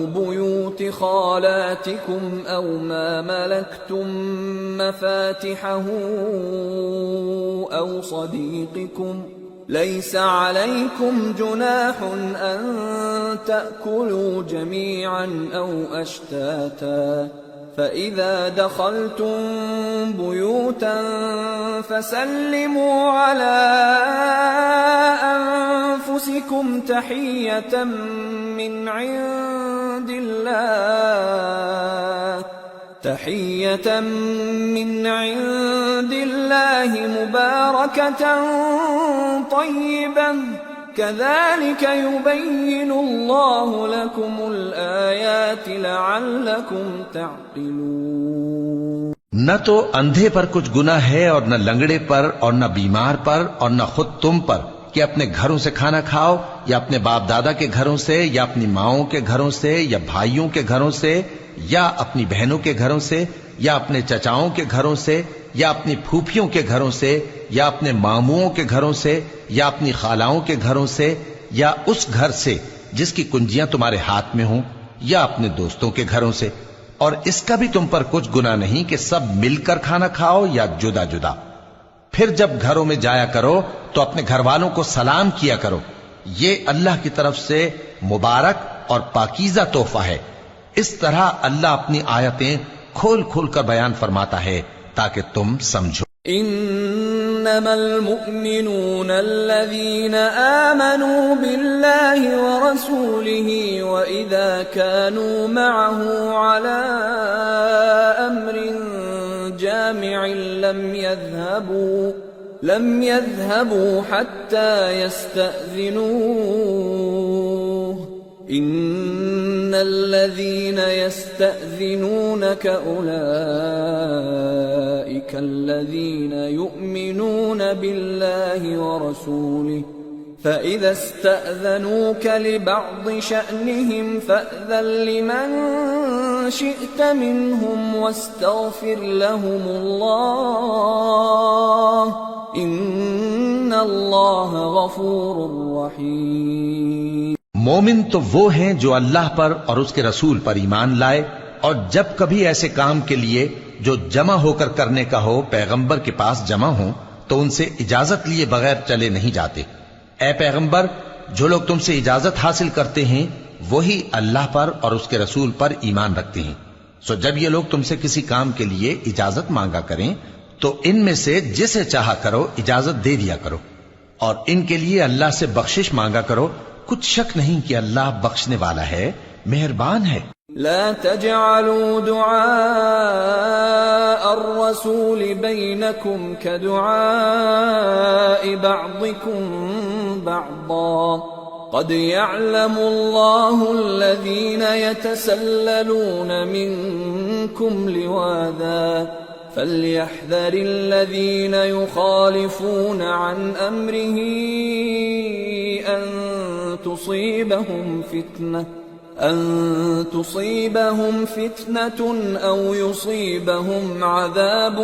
بيوت خالاتكم أو ما ملكتم مفاتحه أو صديقكم ليس عليكم جناح أن تأكلوا جميعا أو أشتاتا فإذا دخلتم بيوتا فسلموا على أنفسكم تحية من عند الله مباركة طيبة كذلك يبين الله لكم الآيات لعلكم تعقلون۔ نہ تو اندھے پر کچھ گناہ ہے اور نہ لنگڑے پر اور نہ بیمار پر اور نہ خود تم پر کہ اپنے گھروں سے کھانا کھاؤ، یا اپنے باپ دادا کے گھروں سے، یا اپنی ماؤں کے گھروں سے، یا بھائیوں کے گھروں سے، یا اپنی بہنوں کے گھروں سے، یا اپنے چچاؤں کے گھروں سے، یا اپنی پھوپھیوں کے گھروں سے، یا اپنے ماموؤں کے گھروں سے، یا اپنی خالاؤں کے گھروں سے، یا اس گھر سے جس کی کنجیاں تمہارے ہاتھ میں ہوں، یا اپنے دوستوں کے گھروں سے۔ اور اس کا بھی تم پر کچھ گناہ نہیں کہ سب مل کر کھانا کھاؤ یا جدا جدا۔ پھر جب گھروں میں جایا کرو تو اپنے گھر والوں کو سلام کیا کرو، یہ اللہ کی طرف سے مبارک اور پاکیزہ تحفہ ہے۔ اس طرح اللہ اپنی آیتیں کھول کھول کر بیان فرماتا ہے تاکہ تم سمجھو۔ انما المؤمنون الذين آمنوا بالله ورسوله واذا كانوا معه على امر جامع لم يذهبوا حتى يستأذنوه ان الذين يستأذنونك اولئك الذين يؤمنون بالله ورسوله فإذا استأذنوك لبعض شأنهم فأذن لمن شئت منهم واستغفر لهم الله إن الله غفور رحيم۔ مومن تو وہ ہیں جو اللہ پر اور اس کے رسول پر ایمان لائے، اور جب کبھی ایسے کام کے لیے جو جمع ہو کر کرنے کا ہو پیغمبر کے پاس جمع ہوں تو ان سے اجازت لیے بغیر چلے نہیں جاتے۔ اے پیغمبر، جو لوگ تم سے اجازت حاصل کرتے ہیں وہی اللہ پر اور اس کے رسول پر ایمان رکھتے ہیں، سو جب یہ لوگ تم سے کسی کام کے لیے اجازت مانگا کریں تو ان میں سے جسے چاہا کرو اجازت دے دیا کرو، اور ان کے لیے اللہ سے بخشش مانگا کرو، کچھ شک نہیں کہ اللہ بخشنے والا ہے، مہربان ہے۔ لا تجعلوا دعاء الرسول بينكم كدعاء بعضكم بعضا قد يعلم الله الذين يتسللون منكم لواذا فليحذر الذين يخالفون عن أمره أن تصيبهم فتنة أو يصيبهم عذاب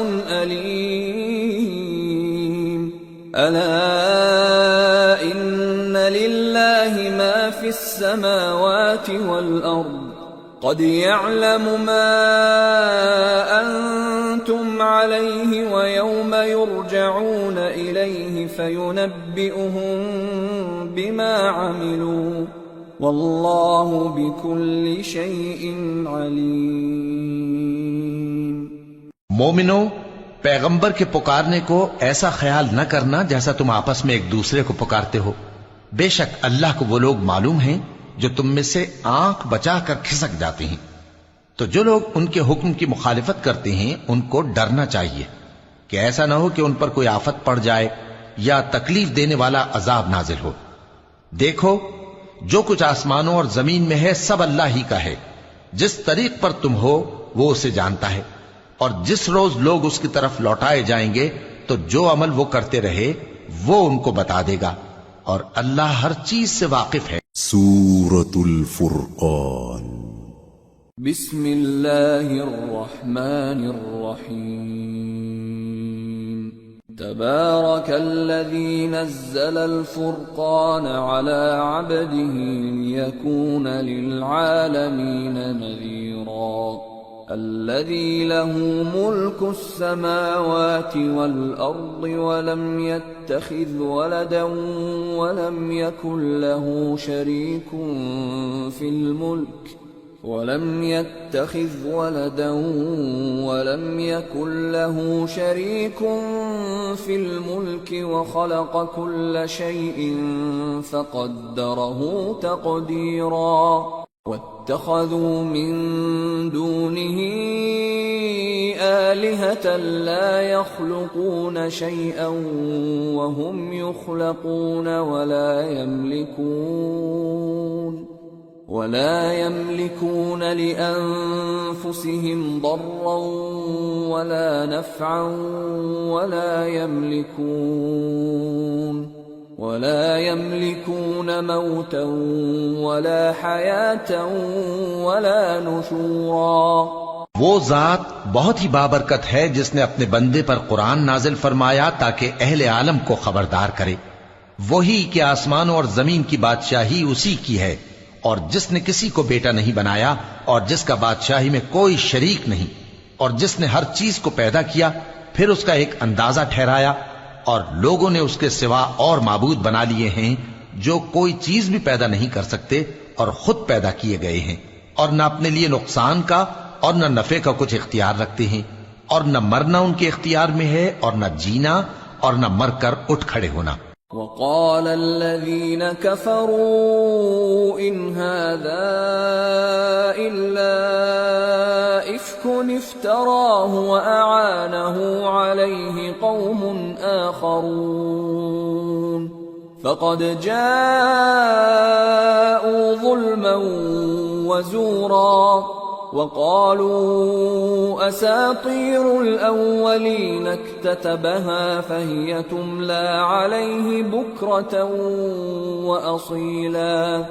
أليم ألا إن لله ما في السماوات والأرض قد يعلم ما أنتم عليه ويوم يرجعون إليه فينبئهم بما عملوا واللہ بکل شیء علیم۔ مومنو، پیغمبر کے پکارنے کو ایسا خیال نہ کرنا جیسا تم آپس میں ایک دوسرے کو پکارتے ہو، بے شک اللہ کو وہ لوگ معلوم ہیں جو تم میں سے آنکھ بچا کر کھسک جاتے ہیں، تو جو لوگ ان کے حکم کی مخالفت کرتے ہیں ان کو ڈرنا چاہیے کہ ایسا نہ ہو کہ ان پر کوئی آفت پڑ جائے یا تکلیف دینے والا عذاب نازل ہو۔ دیکھو، جو کچھ آسمانوں اور زمین میں ہے سب اللہ ہی کا ہے، جس طریق پر تم ہو وہ اسے جانتا ہے، اور جس روز لوگ اس کی طرف لوٹائے جائیں گے تو جو عمل وہ کرتے رہے وہ ان کو بتا دے گا، اور اللہ ہر چیز سے واقف ہے۔ سورة الفرقان۔ بسم اللہ الرحمن الرحیم۔ تبارك الذي نزل الفرقان على عبده ليكون للعالمين نذيرا الذي له ملك السماوات والأرض ولم يتخذ ولدا ولم يكن له شريك في الملك ولم يتخذ ولدا ولم يكن له شريك في الملك وخلق كل شيء فقدره تقديرا واتخذوا من دونه آلهة لا يخلقون شيئا وهم يخلقون ولا يملكون لأنفسهم ضرا ولا نفعا ولا يملكون موتا ولا حياة ولا نشورا۔ وہ ذات بہت ہی بابرکت ہے جس نے اپنے بندے پر قرآن نازل فرمایا تاکہ اہل عالم کو خبردار کرے، وہی کہ آسمانوں اور زمین کی بادشاہی اسی کی ہے، اور جس نے کسی کو بیٹا نہیں بنایا اور جس کا بادشاہی میں کوئی شریک نہیں اور جس نے ہر چیز کو پیدا کیا پھر اس کا ایک اندازہ ٹھہرایا اور لوگوں نے اس کے سوا اور معبود بنا لیے ہیں جو کوئی چیز بھی پیدا نہیں کر سکتے اور خود پیدا کیے گئے ہیں اور نہ اپنے لیے نقصان کا اور نہ نفع کا کچھ اختیار رکھتے ہیں اور نہ مرنا ان کے اختیار میں ہے اور نہ جینا اور نہ مر کر اٹھ کھڑے ہونا. وقال الذين كفروا إن هذا إلا إفك افتراه وأعانه عليه قوم آخرون فقد جاءوا ظلما وزورا وقالوا أساطير الأولين اكتتبها فهي تملى عليه بكرة وأصيلا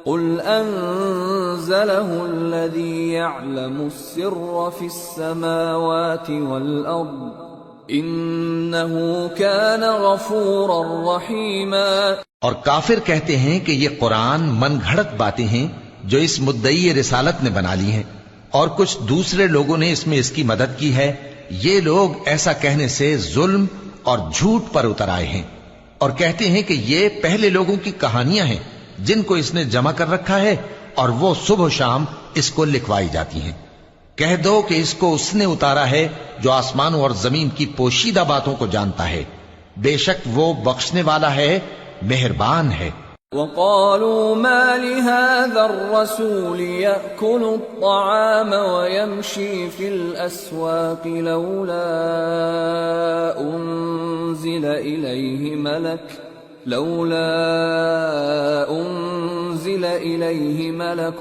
قل أنزله الذي يعلم السر في السماوات والأرض إنه كان غفورا رحيما. اور کافر کہتے ہیں کہ یہ قرآن من گھڑت باتیں ہیں جو اس مدعی رسالت نے بنا لی ہیں اور کچھ دوسرے لوگوں نے اس میں اس کی مدد کی ہے. یہ لوگ ایسا کہنے سے ظلم اور جھوٹ پر اتر آئے ہیں اور کہتے ہیں کہ یہ پہلے لوگوں کی کہانیاں ہیں جن کو اس نے جمع کر رکھا ہے اور وہ صبح و شام اس کو لکھوائی جاتی ہیں. کہہ دو کہ اس کو اس نے اتارا ہے جو آسمانوں اور زمین کی پوشیدہ باتوں کو جانتا ہے. بے شک وہ بخشنے والا ہے، مہربان ہے. وقالوا ما لهذا الرسول يأكل الطعام ويمشي في الأسواق لولا أنزل إليه ملك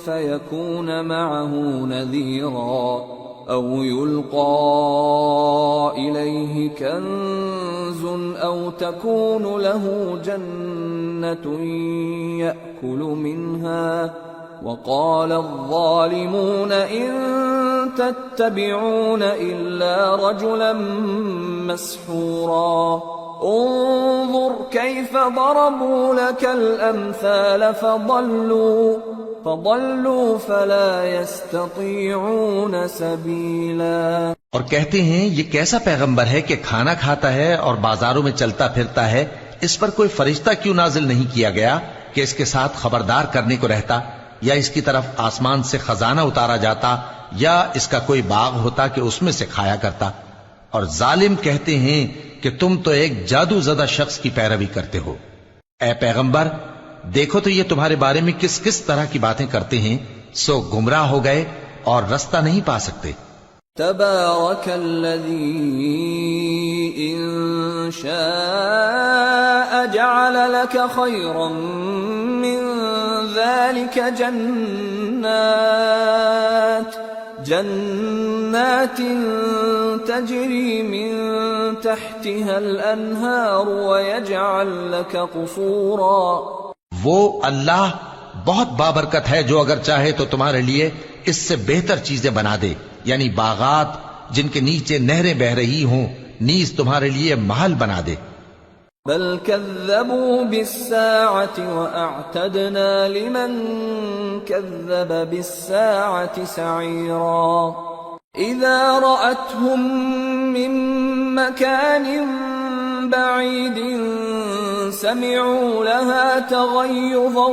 فيكون معه نذيرا أو يلقى إليه كنز أو تكون له جنة يأكل منها وقال الظالمون إن تتبعون إلا رجلا مسحورا انظر كيف ضربوا لك الأمثال فضلوا فلا يستطيعون سبيلا. اور کہتے ہیں یہ کیسا پیغمبر ہے کہ کھانا کھاتا ہے اور بازاروں میں چلتا پھرتا ہے، اس پر کوئی فرشتہ کیوں نازل نہیں کیا گیا کہ اس کے ساتھ خبردار کرنے کو رہتا، یا اس کی طرف آسمان سے خزانہ اتارا جاتا، یا اس کا کوئی باغ ہوتا کہ اس میں سے کھایا کرتا. اور ظالم کہتے ہیں کہ تم تو ایک جادو زدہ شخص کی پیروی کرتے ہو. اے پیغمبر دیکھو تو یہ تمہارے بارے میں کس کس طرح کی باتیں کرتے ہیں، سو گمراہ ہو گئے اور رستہ نہیں پا سکتے. تبارك الذي إن شاء جعل لك خيرا من ذلك جنات تجري من تحتها الأنهار ويجعل لك قصورا. وہ اللہ بہت بابرکت ہے جو اگر چاہے تو تمہارے لیے اس سے بہتر چیزیں بنا دے، یعنی باغات جن کے نیچے نہریں بہ رہی ہوں، نیز تمہارے لیے محل بنا دے. بل كذبوا بالساعة وأعتدنا لمن كذب بالساعة سعيرا. إذا رأتهم من مكان بعيد سمعوا لها تغيظا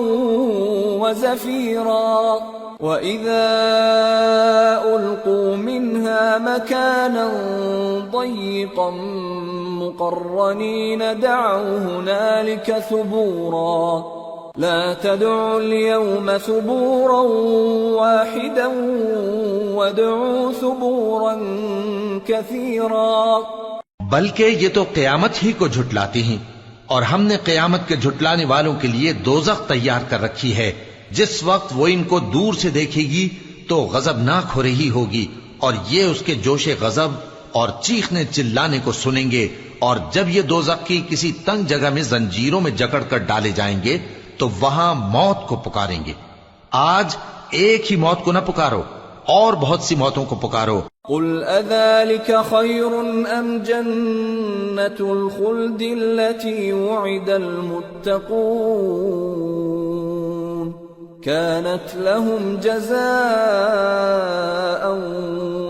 وزفيرا وَإِذَا أُلْقُوا مِنْهَا مَكَانًا ضَيِّقًا مُقَرَّنِينَ دَعَوْا هُنَالِكَ ثُبُورًا لَا تَدْعُوا الْيَوْمَ ثُبُورًا وَاحِدًا وَادْعُوا ثُبُورًا كَثِيرًا. بلکہ یہ تو قیامت ہی کو جھٹلاتی ہیں، اور ہم نے قیامت کے جھٹلانے والوں کے لیے دوزخ تیار کر رکھی ہے. جس وقت وہ ان کو دور سے دیکھے گی تو غضبناک ہو رہی ہوگی، اور یہ اس کے جوش غضب اور چیخنے چلانے کو سنیں گے. اور جب یہ دوزخ کی کسی تنگ جگہ میں زنجیروں میں جکڑ کر ڈالے جائیں گے تو وہاں موت کو پکاریں گے. آج ایک ہی موت کو نہ پکارو، اور بہت سی موتوں کو پکارو. قل اذلك خير ام جنة الخلد التي وعد المتقون كانت لهم جزاء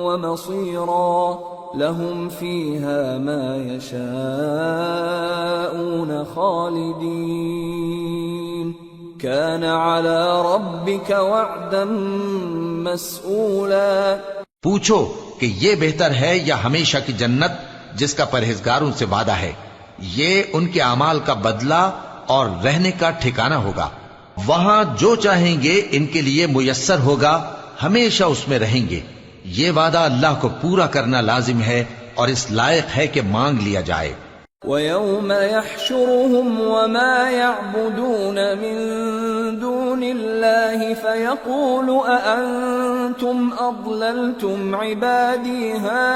ومصيرا لهم فيها ما يشاءون خالدين كان على ربك وعدا مسئولا. پوچھو کہ یہ بہتر ہے یا ہمیشہ کی جنت جس کا پرہیزگاروں سے وعدہ ہے؟ یہ ان کے اعمال کا بدلہ اور رہنے کا ٹھکانہ ہوگا. وہاں جو چاہیں گے ان کے لیے میسر ہوگا، ہمیشہ اس میں رہیں گے. یہ وعدہ اللہ کو پورا کرنا لازم ہے اور اس لائق ہے کہ مانگ لیا جائے. وَيَوْمَ يَحْشُرُهُمْ وَمَا يَعْبُدُونَ مِن دُونِ اللَّهِ فَيَقُولُ أَأَنْتُمْ أَضْلَلْتُمْ عِبَادِي هَؤُلَاءِ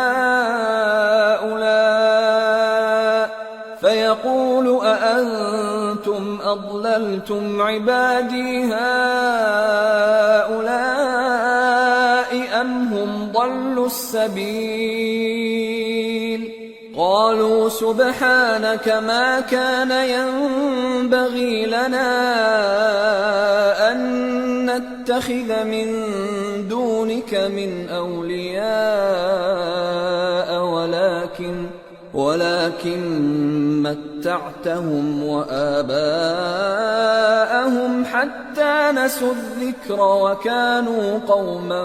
أَمْ هُمْ ضَلُّوا السَّبِيلَ قالوا سبحانك ما كان ينبغي لنا أن نتخذ من دونك من أولياء ولكن متعتهم وآباءهم حتى نسوا الذكر وكانوا قوما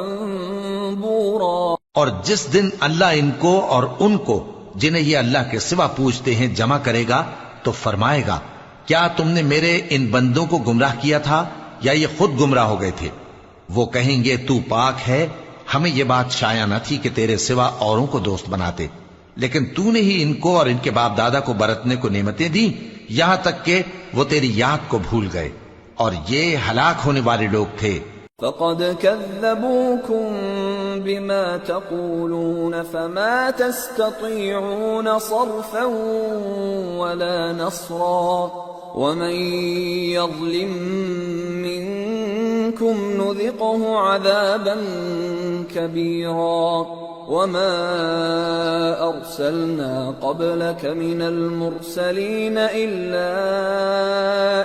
بورا. اور جس دن اللہ ان کو اور ان کو جنہیں یہ اللہ کے سوا پوچھتے ہیں جمع کرے گا تو فرمائے گا، کیا تم نے میرے ان بندوں کو گمراہ کیا تھا یا یہ خود گمراہ ہو گئے تھے؟ وہ کہیں گے تو پاک ہے، ہمیں یہ بات شایع نہ تھی کہ تیرے سوا اوروں کو دوست بناتے، لیکن تو نے ہی ان کو اور ان کے باپ دادا کو برتنے کو نعمتیں دی یہاں تک کہ وہ تیری یاد کو بھول گئے، اور یہ ہلاک ہونے والے لوگ تھے. فقد كذبوكم بما تقولون فما تستطيعون صرفا ولا نصرا ومن يظلم منكم نذقه عذابا كبيرا. وما أرسلنا قبلك من المرسلين إلا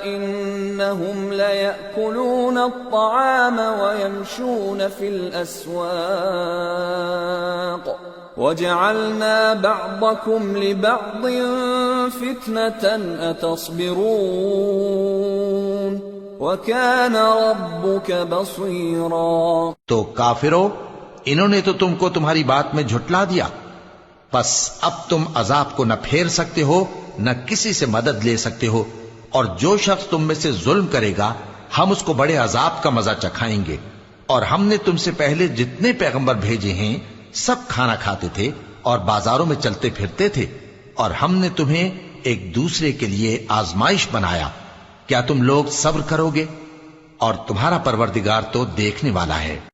إنهم ليأكلون الطعام ويمشون في الأسواق وجعلنا بعضكم لبعض فتنة أتصبرون وكان ربك بصيرا. تو کافرو، انہوں نے تو تم کو تمہاری بات میں جھٹلا دیا، بس اب تم عذاب کو نہ پھیر سکتے ہو نہ کسی سے مدد لے سکتے ہو، اور جو شخص تم میں سے ظلم کرے گا ہم اس کو بڑے عذاب کا مزہ چکھائیں گے. اور ہم نے تم سے پہلے جتنے پیغمبر بھیجے ہیں سب کھانا کھاتے تھے اور بازاروں میں چلتے پھرتے تھے، اور ہم نے تمہیں ایک دوسرے کے لیے آزمائش بنایا. کیا تم لوگ صبر کرو گے؟ اور تمہارا پروردگار تو دیکھنے والا ہے.